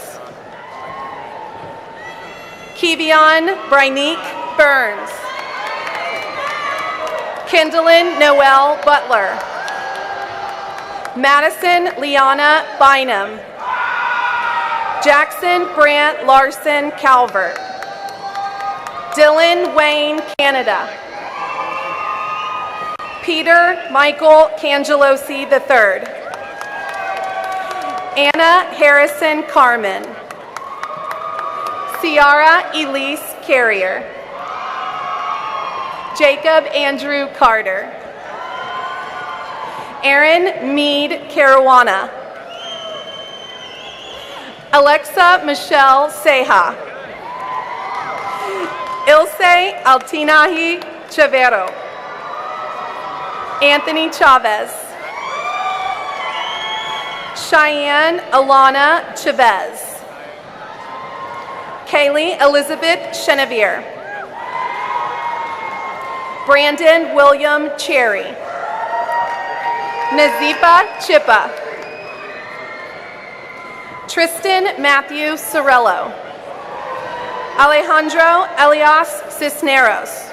Kevion Brynique Burns. Kindlin Noel Butler. Madison Liana Bynum. Jackson Brant Larson Calvert. Dylan Wayne Canada. Peter Michael Cangelosi III. Anna Harrison Carmen. Ciara Elise Carrier. Jacob Andrew Carter. Aaron Mead Caruana. Alexa Michelle Seja. Ilse Altinahi Chavero. Anthony Chavez. Cheyenne Alana Chavez. Kaylee Elizabeth Chenevier. Brandon William Cherry. Nazipa Chippa. Tristan Matthew Sorello. Alejandro Elias Cisneros.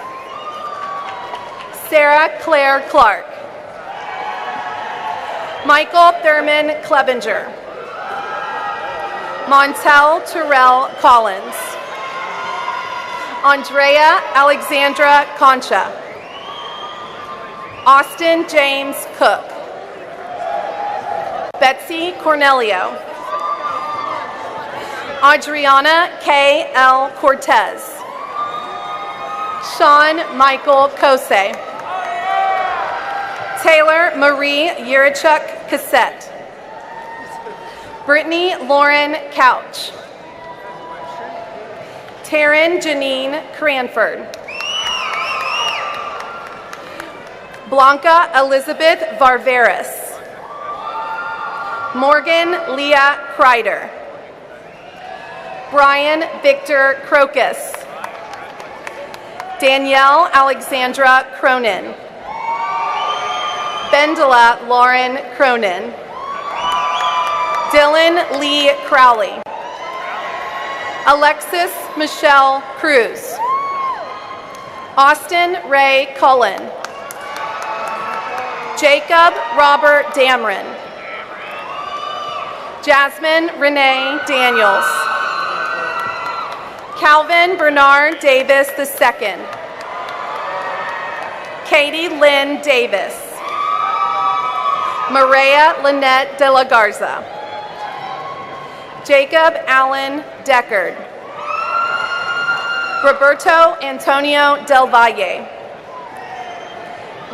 Sarah Claire Clark. Michael Thurman Clevenger. Montel Terrell Collins. Andrea Alexandra Concha. Austin James Cook. Betsy Cornelio. Adriana K. L. Cortez. Sean Michael Kose. Taylor Marie Yurichuk Cassette. Brittany Lauren Couch. Taryn Janine Cranford. Blanca Elizabeth Varveris. Morgan Leah Kreider. Brian Victor Crocus. Danielle Alexandra Cronin. Bendela Lauren Cronin. Dylan Lee Crowley. Alexis Michelle Cruz. Austin Ray Cullen. Jacob Robert Damron. Jasmine Renee Daniels. Calvin Bernard Davis II. Katie Lynn Davis. Maria Lynette De La Garza. Jacob Allen Deckard. Roberto Antonio Del Valle.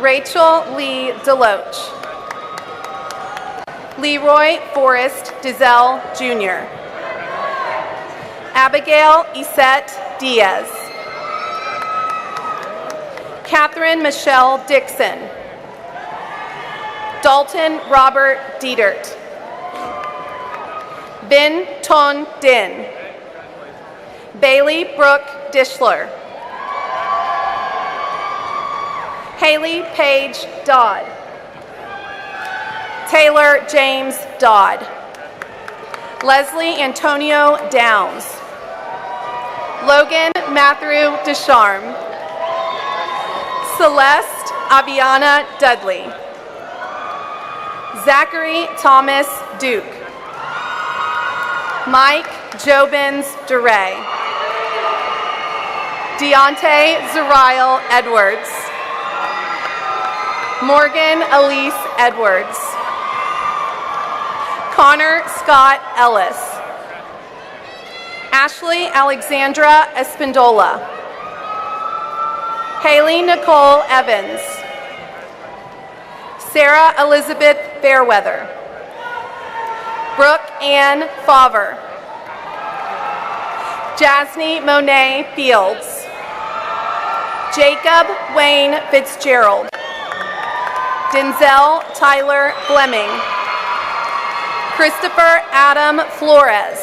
Rachel Lee Deloach. Leroy Forrest Dizelle Jr. Abigail Isette Diaz. Catherine Michelle Dixon. Dalton Robert Dietert. Bin Ton Din. Bailey Brooke Dishler. Haley Paige Dodd. Taylor James Dodd. Leslie Antonio Downs. Logan Matthew Descharme. Celeste Aviana Dudley. Zachary Thomas Duke. Mike Jobins DeRay. Deontay Zariel Edwards. Morgan Elise Edwards. Connor Scott Ellis. Ashley Alexandra Espindola. Haley Nicole Evans. Sarah Elizabeth Fairweather. Brooke Ann Favre. Jasny Monet Fields. Jacob Wayne Fitzgerald. Denzel Tyler Fleming. Christopher Adam Flores.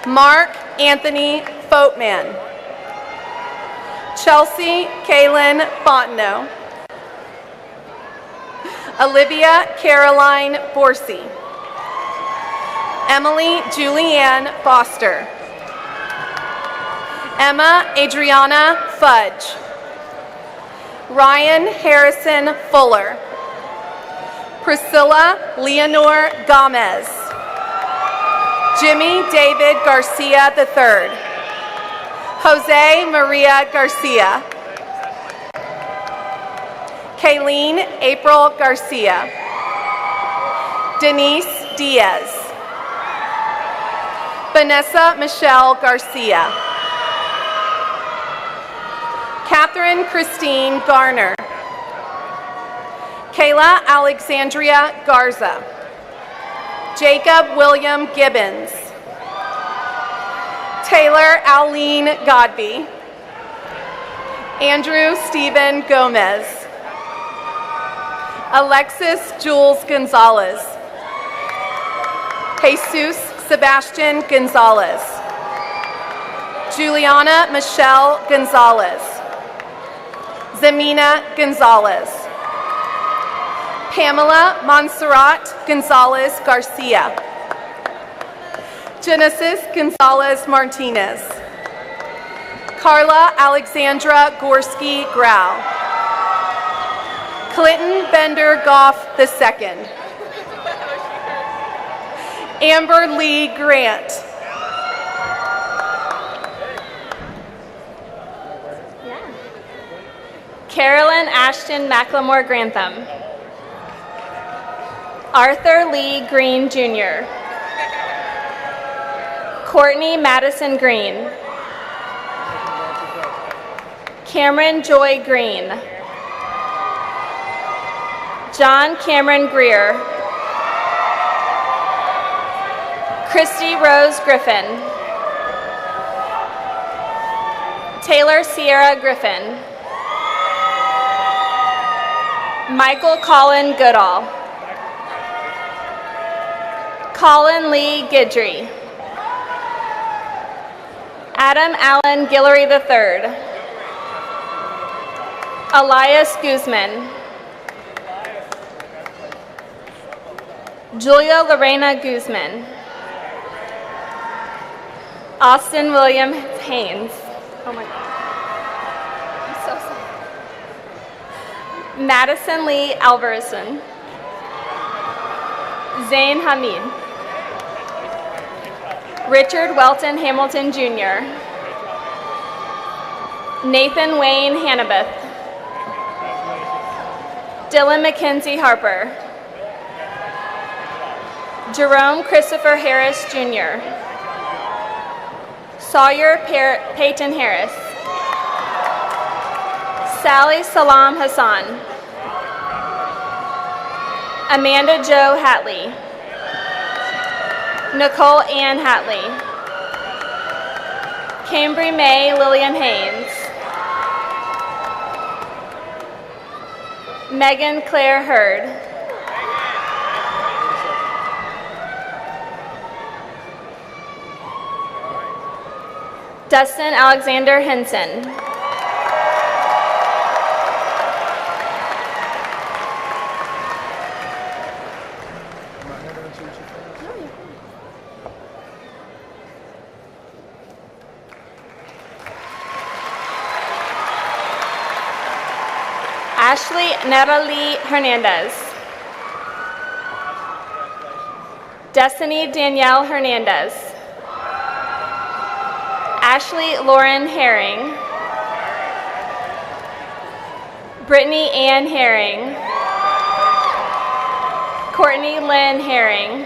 Mark Anthony Foatman. Chelsea Kaylin Fontenot. Olivia Caroline Forsey. Emily Julianne Foster. Emma Adriana Fudge. Ryan Harrison Fuller. Priscilla Leonore Gomez. Jimmy David Garcia III. Jose Maria Garcia. Kayleen April Garcia. Denise Diaz. Vanessa Michelle Garcia. Catherine Christine Garner. Kayla Alexandria Garza. Jacob William Gibbons. Taylor Aline Godby. Andrew Stephen Gomez. Alexis Jules Gonzalez. Jesus Sebastian Gonzalez. Juliana Michelle Gonzalez. Zemina Gonzalez. Pamela Montserrat Gonzalez Garcia. Genesis Gonzalez Martinez. Carla Alexandra Gorski Grau. Clinton Bender Goff II. Amber Lee Grant. Carolyn Ashton McLemore Grantham. Arthur Lee Green Jr. Courtney Madison Green. Cameron Joy Green. John Cameron Greer. Christy Rose Griffin. Taylor Sierra Griffin. Michael Colin Goodall. Colin Lee Guidry. Adam Allen Guillory III. Elias Guzman. Julia Lorena Guzman. Austin William Haynes. Oh my God. I'm so sorry. Madison Lee Alverson. Zayn Hamid. Richard Welton Hamilton Jr. Nathan Wayne Hannabeth. Dylan McKenzie Harper. Jerome Christopher Harris Jr. Sawyer Peyton Harris. Sally Salam Hassan. Amanda Jo Hatley. Nicole Ann Hatley. Cambry May Lillian Haynes. Megan Claire Hurd. Dustin Alexander Henson. Ashley Natalie Hernandez. Destiny Danielle Hernandez. Ashley Lauren Herring. Brittany Ann Herring. Courtney Lynn Herring.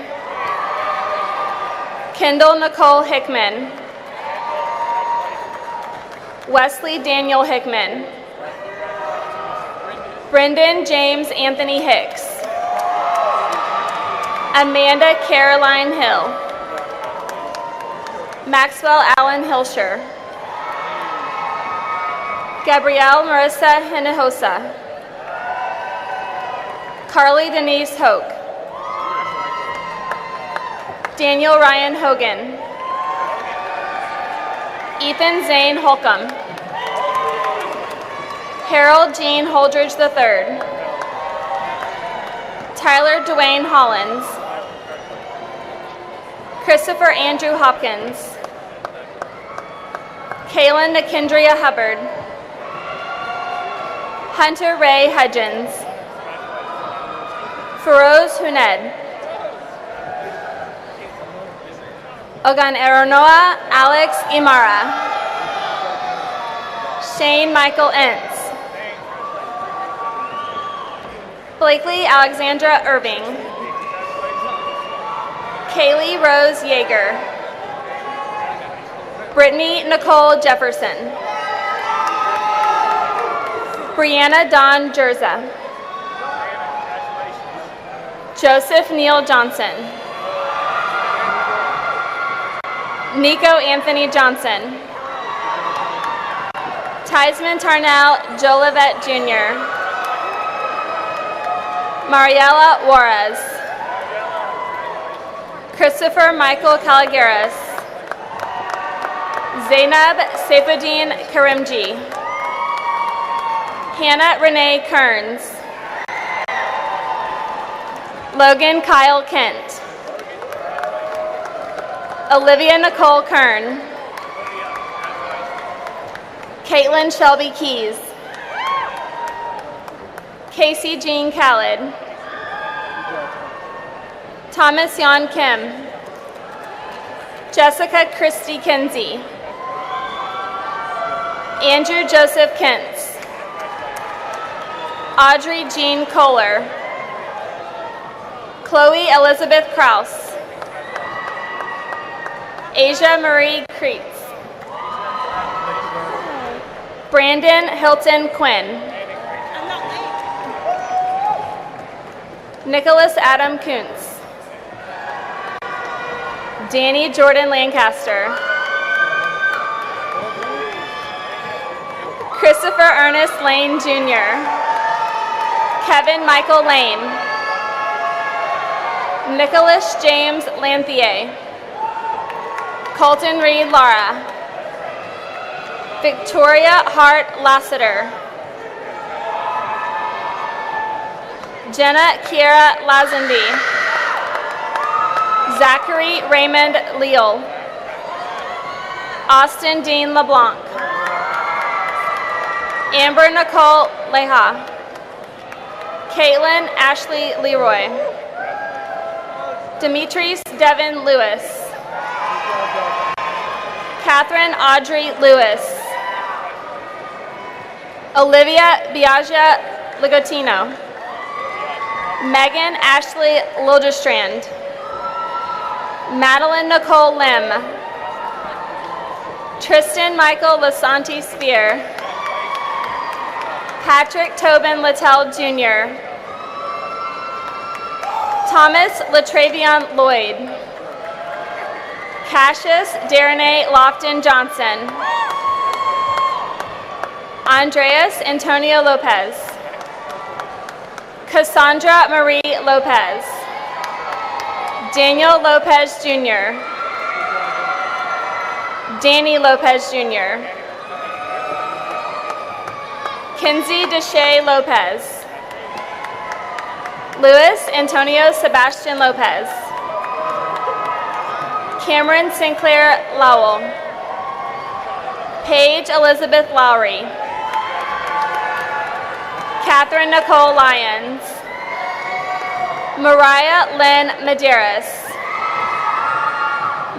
Kendall Nicole Hickman. Wesley Daniel Hickman. Brendan James Anthony Hicks. Amanda Caroline Hill. Maxwell Allen Hilsher. Gabrielle Marissa Hinojosa. Carly Denise Hoke. Daniel Ryan Hogan. Ethan Zane Holcomb. Harold Jean Holdridge III. Tyler Dwayne Hollins. Christopher Andrew Hopkins. Kaylin Nakindria Hubbard. Hunter Ray Hudgens. Feroz Huned. Ogan Aronoa Alex Imara. Shane Michael Entz. Blakely Alexandra Irving. Kaylee Rose Yeager. Brittany Nicole Jefferson. Brianna Dawn Jerza. Joseph Neal Johnson. Nico Anthony Johnson. Tiesman Tarnell Jolivet Jr. Mariela Juarez. Christopher Michael Caligaris. Zainab Saifuddin Karimji. Hannah Renee Kearns. Logan Kyle Kent. Olivia Nicole Kern. Caitlin Shelby Keys. Casey Jean Khaled. Thomas Yon Kim. Jessica Christy Kinsey. Andrew Joseph Kentz. Audrey Jean Kohler. Chloe Elizabeth Kraus. Asia Marie Creets. Brandon Hilton Quinn. Nicholas Adam Kuntz. Danny Jordan Lancaster. Christopher Ernest Lane Jr. Kevin Michael Lane. Nicholas James Lanthier. Colton Reed Lara. Victoria Hart Lassiter. Jenna Kiera Lazenby. Zachary Raymond Leal. Austin Dean LeBlanc. Amber Nicole Leha. Caitlin Ashley Leroy. Demetrius Devin Lewis. Catherine Audrey Lewis. Olivia Biaggia Ligotino. Megan Ashley Liljestrand. Madeline Nicole Lim. Tristan Michael Lasanti Spear. Patrick Tobin Littell Jr. Thomas Latravion Lloyd. Cassius Darrenay Lofton Johnson. Andreas Antonio Lopez. Cassandra Marie Lopez. Daniel Lopez Jr. Danny Lopez Jr. Kinsey Deshay Lopez. Luis Antonio Sebastian Lopez. Cameron Sinclair Lowell. Paige Elizabeth Lowry. Catherine Nicole Lyons. Mariah Lynn Medeiros.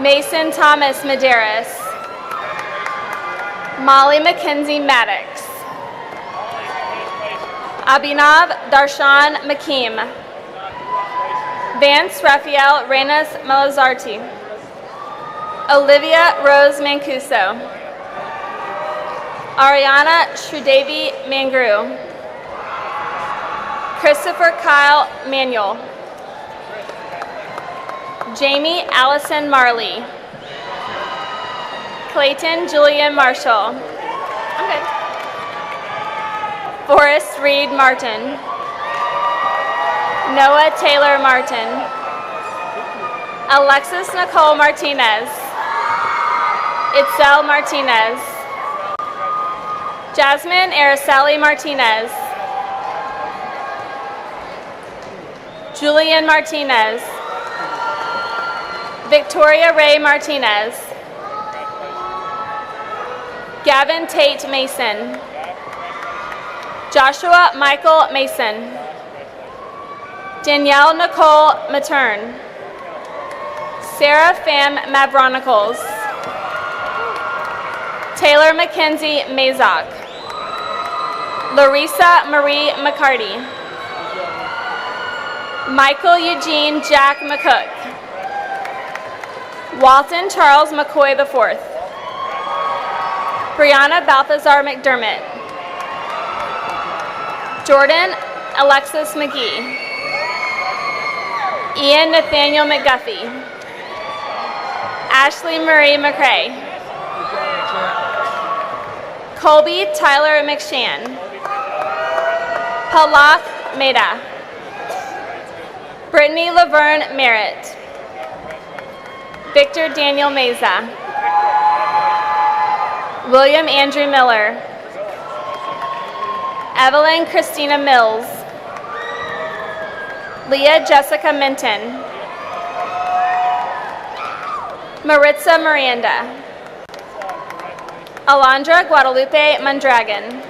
Mason Thomas Medeiros. Molly Mackenzie Maddox. Abhinav Darshan Makim. Vance Raphael Reyes Melazarti. Olivia Rose Mancuso. Ariana Shrudevi Mangru. Christopher Kyle Manuel. Jamie Allison Marley. Clayton Julian Marshall. I'm good. Forrest Reed Martin. Noah Taylor Martin. Alexis Nicole Martinez. Itzel Martinez. Jasmine Araceli Martinez. Julian Martinez. Victoria Ray Martinez. Gavin Tate Mason. Joshua Michael Mason. Danielle Nicole Matern. Sarah Pham Mavronicles. Taylor Mackenzie Mazok. Larissa Marie McCarty. Michael Eugene Jack McCook. Walton Charles McCoy IV. Brianna Balthazar McDermott. Jordan Alexis McGee. Ian Nathaniel McGuffey. Ashley Marie McCrae. Colby Tyler McShann. Palak Mehta. Brittany Laverne Merritt. Victor Daniel Meza. William Andrew Miller. Evelyn Christina Mills. Leah Jessica Minton. Maritza Miranda. Alondra Guadalupe Mondragon.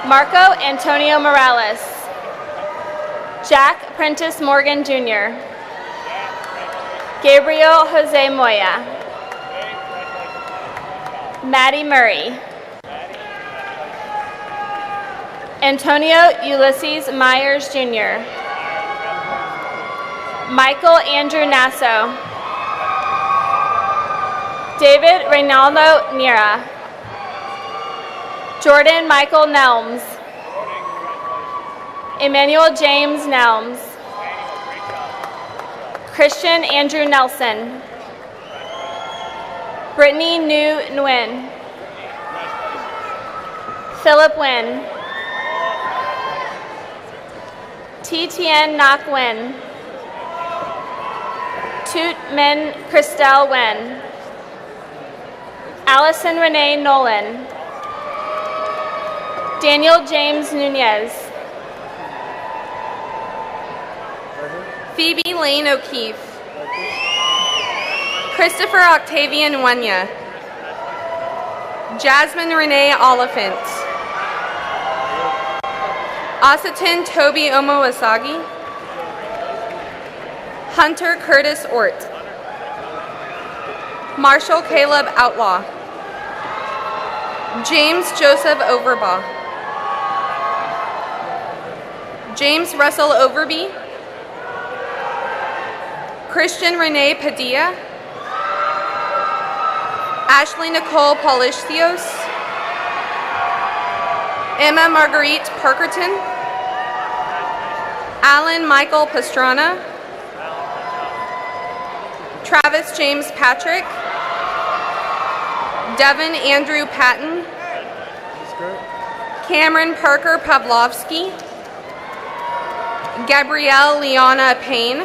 Marco Antonio Morales. Jack Prentice Morgan Jr. Gabriel Jose Moya. Maddie Murray. Antonio Ulysses Myers Jr. Michael Andrew Nasso. David Reynaldo Nira. Jordan Michael Nelms. Emmanuel James Nelms. Christian Andrew Nelson. Brittany New Nguyen. Philip Nguyen. Tien Nak Nguyen. Toot Min Christelle Nguyen. Allison Renee Nolan. Daniel James Nunez. Phoebe Lane O'Keefe. Christopher Octavian Wenya. Jasmine Renee Oliphant. Asatin Toby Omowasagi. Hunter Curtis Ort. Marshall Caleb Outlaw. James Joseph Overbaugh. James Russell Overby. Christian Renee Padilla. Ashley Nicole Paulicios. Emma Marguerite Parkerton. Alan Michael Pastrana. Travis James Patrick. Devin Andrew Patton. Cameron Parker Pavlovsky. Gabrielle Liana Payne.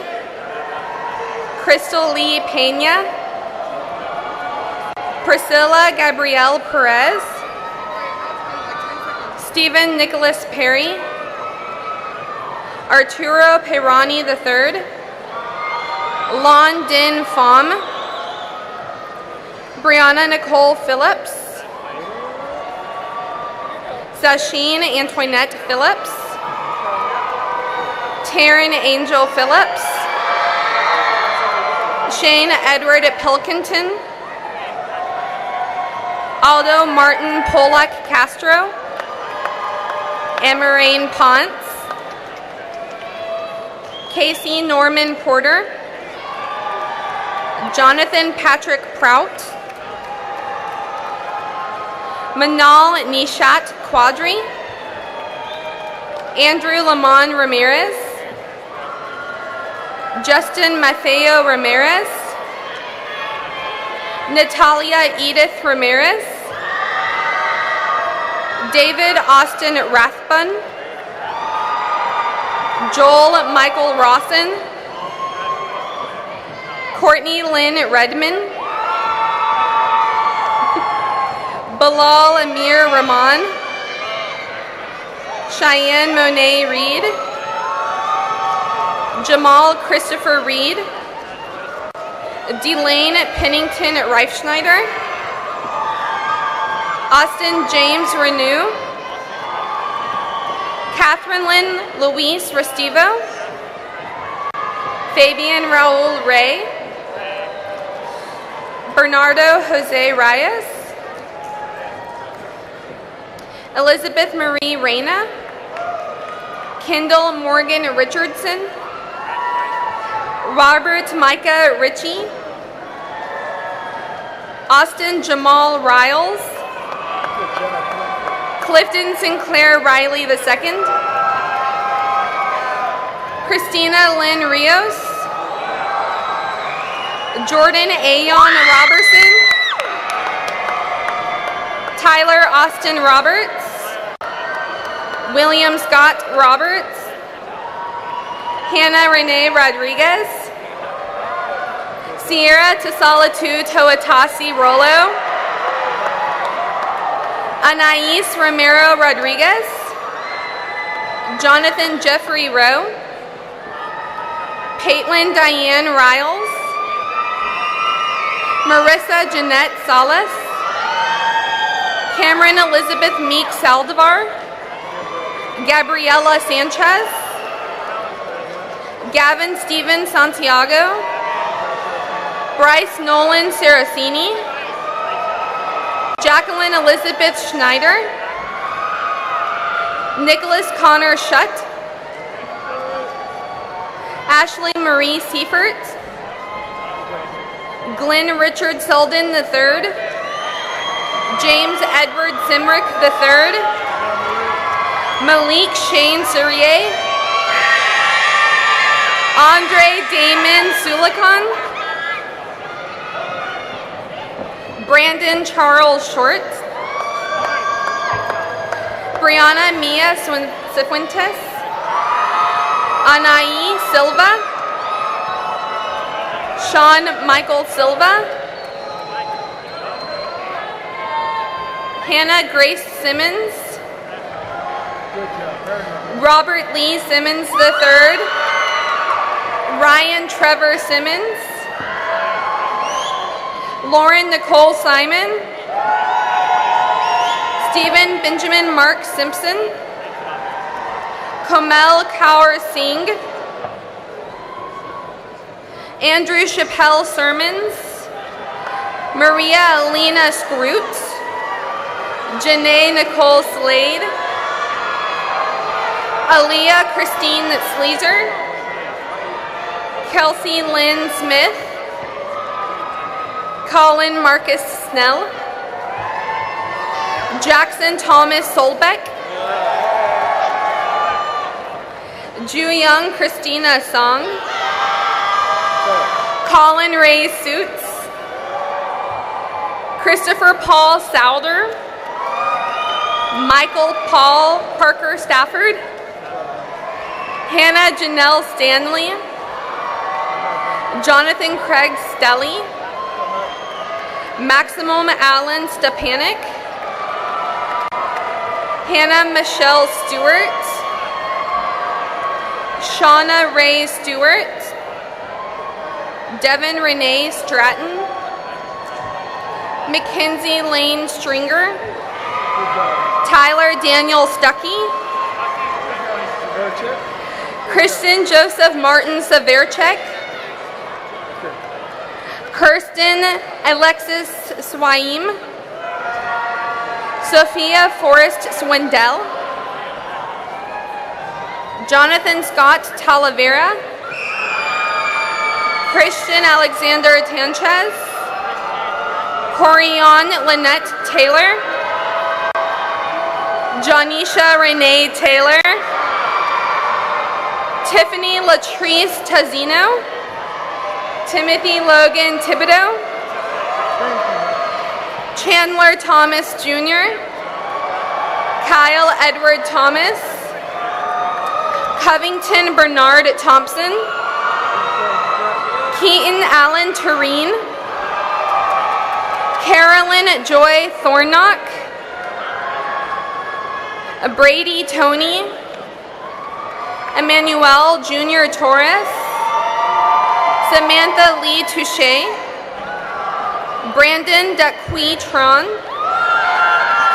Crystal Lee Pena. Priscilla Gabrielle Perez. Stephen Nicholas Perry. Arturo Perani III. Lon Din Pham. Brianna Nicole Phillips. Sasheen Antoinette Phillips. Taryn Angel Phillips. Shane Edward Pilkington. Aldo Martin Polak Castro. Amarane Ponce. Casey Norman Porter. Jonathan Patrick Prout. Manal Nishat Quadri. Andrew Lamont Ramirez. Justin Mateo Ramirez. Natalia Edith Ramirez. David Austin Rathbun. Joel Michael Rawson. Courtney Lynn Redman. Bilal Amir Rahman. Cheyenne Monet Reed. Jamal Christopher Reed. Delane Pennington Reifschneider. Austin James Renew. Catherine Lynn Luis Restivo. Fabian Raul Ray. Bernardo Jose Reyes. Elizabeth Marie Reyna. Kendall Morgan Richardson. Robert Micah Ritchie. Austin Jamal Riles. Clifton Sinclair Riley II. Christina Lynn Rios. Jordan Ayon Robertson. Tyler Austin Roberts. William Scott Roberts. Hannah Renee Rodriguez. Sierra Tasalatu Toatasi Rolo. Anais Romero Rodriguez. Jonathan Jeffrey Rowe. Caitlin Diane Riles. Marissa Jeanette Salas. Cameron Elizabeth Meek Saldivar. Gabriela Sanchez. Gavin Steven Santiago. Bryce Nolan Saracini. Jacqueline Elizabeth Schneider. Nicholas Connor Shutt. Ashley Marie Seifert. Glenn Richard Selden III, James Edward Simrick III, Malik Shane Surier, Andre Damon Sulikan, Brandon Charles Short, Brianna Mia Cifuentes, Anai Silva, Sean Michael Silva, Hannah Grace Simmons, Robert Lee Simmons III, Ryan Trevor Simmons, Lauren Nicole Simon, Stephen Benjamin Mark Simpson, Kamal Kaur Singh, Andrew Chappelle Sermons, Maria Alina Scroot, Janae Nicole Slade, Aaliyah Christine Sleazer, Kelsey Lynn Smith, Colin Marcus Snell, Jackson Thomas Solbeck, Ju Young Christina Song, Colin Ray Suits, Christopher Paul Souder, Michael Paul Parker Stafford, Hannah Janelle Stanley, Jonathan Craig Stelly, Maximum Allen Stepanik, Hannah Michelle Stewart, Shauna Ray Stewart, Devin Renee Stratton, Mackenzie Lane Stringer, Tyler Daniel Stuckey, Christian Joseph Martin Severchek, Kirsten Alexis Swaim, Sophia Forrest Swindell, Jonathan Scott Talavera, Christian Alexander Tanchez, Corian Lynette Taylor, Janisha Renee Taylor, Tiffany Latrice Tazino, Timothy Logan Thibodeau, Chandler Thomas Jr., Kyle Edward Thomas, Covington Bernard Thompson, Keaton Allen Tureen, Carolyn Joy Thornock, Brady Tony, Emmanuel Jr. Torres, Samantha Lee Touche, Brandon Duquy Tron,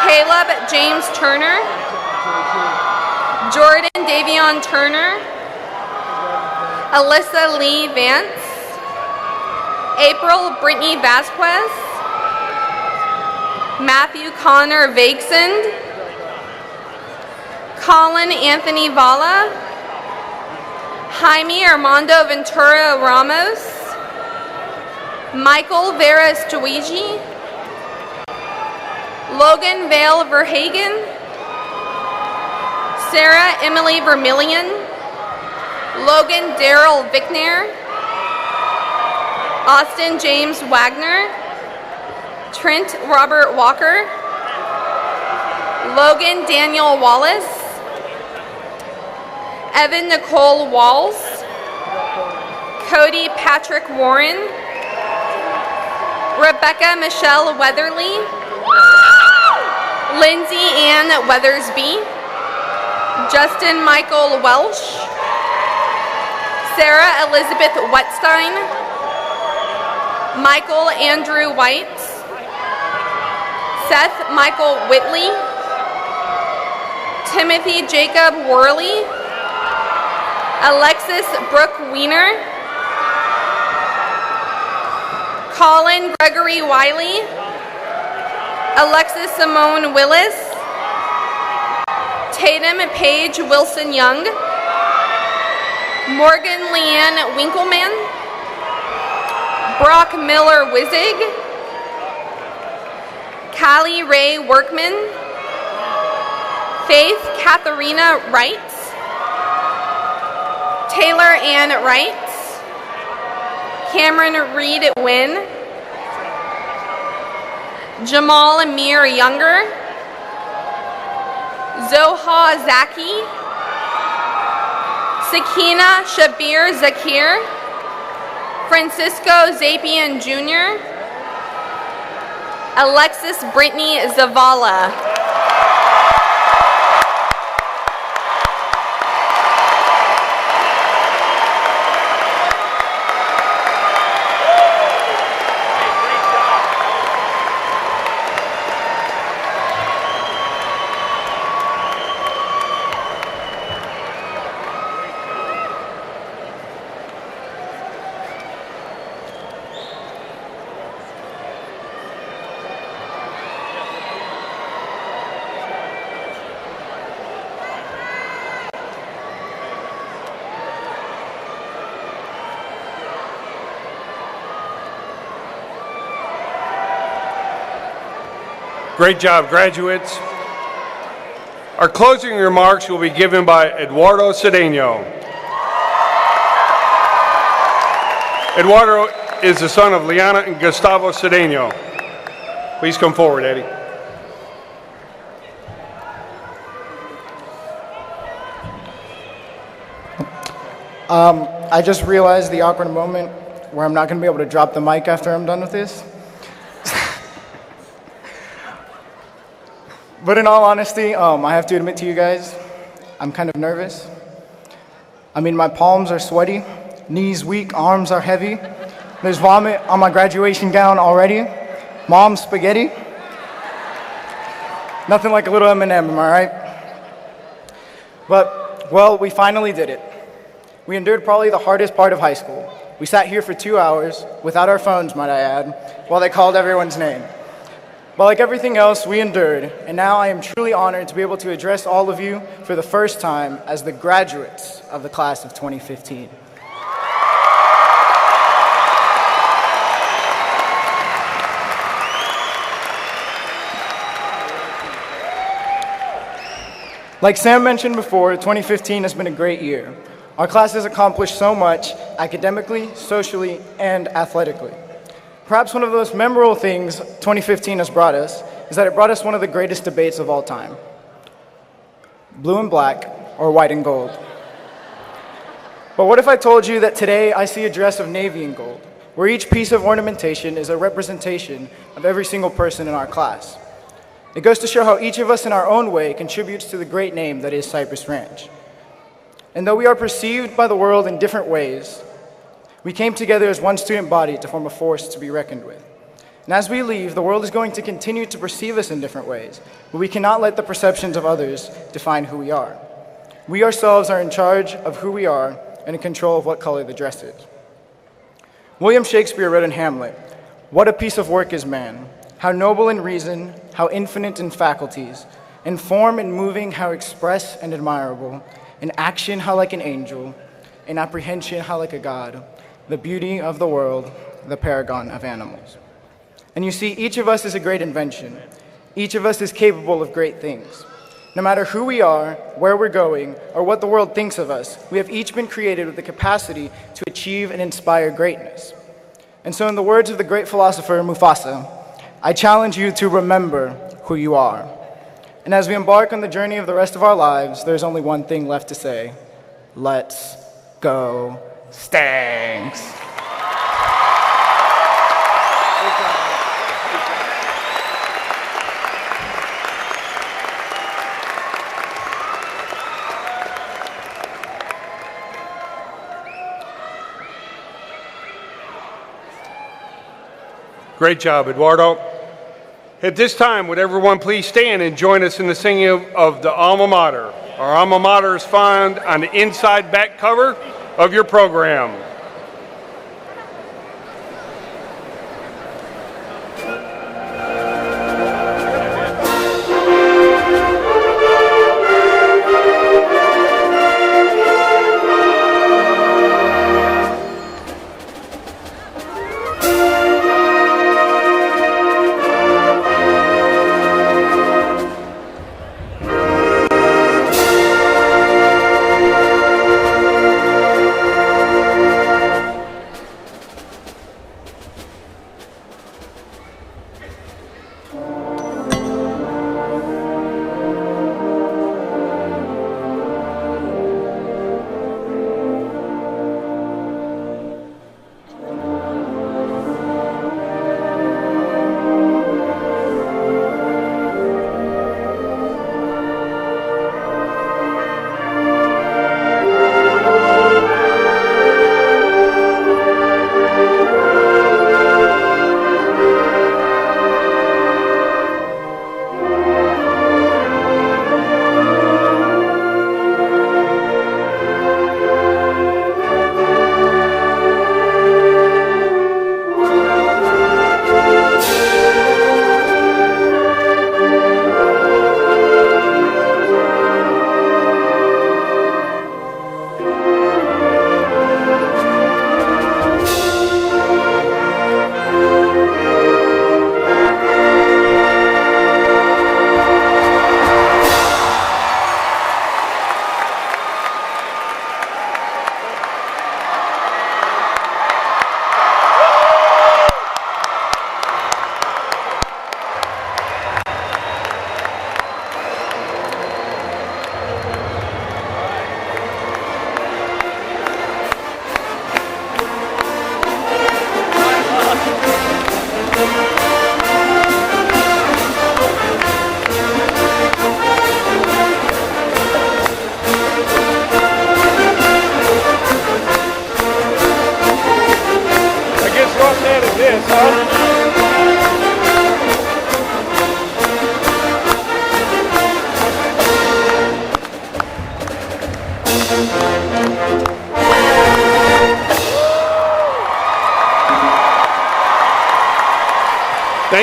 Caleb James Turner, Jordan Davion Turner, Alyssa Lee Vance, April Brittany Vasquez, Matthew Connor Vagsund, Colin Anthony Vala, Jaime Armando Ventura Ramos, Michael Vera Stuigi, Logan Vale Verhagen, Sarah Emily Vermillion, Logan Darrell Vickner, Austin James Wagner, Trent Robert Walker, Logan Daniel Wallace, Evan Nicole Walls, Cody Patrick Warren, Rebecca Michelle Weatherly, Lindsay Ann Weathersby, Justin Michael Welsh, Sarah Elizabeth Wetstein, Michael Andrew White, Seth Michael Whitley, Timothy Jacob Worley, Alexis Brooke Wiener, Colin Gregory Wiley, Alexis Simone Willis, Tatum Paige Wilson Young, Morgan Leanne Winkleman, Brock Miller Wizig, Callie Ray Workman, Faith Katharina Wright, Taylor Ann Wright, Cameron Reed Wynn, Jamal Amir Younger, Zoha Zaki, Sakina Shabir Zakir, Francisco Zapian Jr., Alexis Brittany Zavala. Great job, graduates. Our closing remarks will be given by Eduardo Cedeno. Eduardo is the son of Liana and Gustavo Cedeno. Please come forward, Eddie. I just realized the awkward moment where I'm not going to be able to drop the mic after I'm done with this. But in all honesty, I have to admit to you guys, I'm kind of nervous. I mean, my palms are sweaty, knees weak, arms are heavy. There's vomit on my graduation gown already. Mom's spaghetti. Nothing like a little M&M, am I right? But, well, we finally did it. We endured probably the hardest part of high school. We sat here for 2 hours, without our phones, might I add, while they called everyone's name. But like everything else, we endured, and now I am truly honored to be able to address all of you for the first time as the graduates of the class of 2015. Like Sam mentioned before, 2015 has been a great year. Our class has accomplished so much academically, socially, and athletically. Perhaps one of the most memorable things 2015 has brought us is that it brought us one of the greatest debates of all time. Blue and black, or white and gold. But what if I told you that today I see a dress of navy and gold, where each piece of ornamentation is a representation of every single person in our class? It goes to show how each of us in our own way contributes to the great name that is Cypress Ranch. And though we are perceived by the world in different ways, we came together as one student body to form a force to be reckoned with. And as we leave, the world is going to continue to perceive us in different ways, but we cannot let the perceptions of others define who we are. We ourselves are in charge of who we are and in control of what color the dress is. William Shakespeare wrote in Hamlet, "What a piece of work is man, how noble in reason, how infinite in faculties, in form and moving how express and admirable, in action how like an angel, in apprehension how like a god, the beauty of the world, the paragon of animals." And you see, each of us is a great invention. Each of us is capable of great things. No matter who we are, where we're going, or what the world thinks of us, we have each been created with the capacity to achieve and inspire greatness. And so in the words of the great philosopher Mufasa, I challenge you to remember who you are. And as we embark on the journey of the rest of our lives, there's only one thing left to say: let's go Stangs. Great job, Eduardo. At this time, would everyone please stand and join us in the singing of the Alma Mater. Our Alma Mater is found on the inside back cover of your program.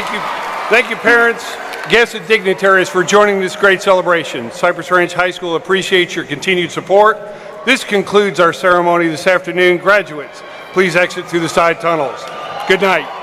Thank you, parents, guests, and dignitaries for joining this great celebration. Cypress Ranch High School appreciates your continued support. This concludes our ceremony this afternoon. Graduates, please exit through the side tunnels. Good night.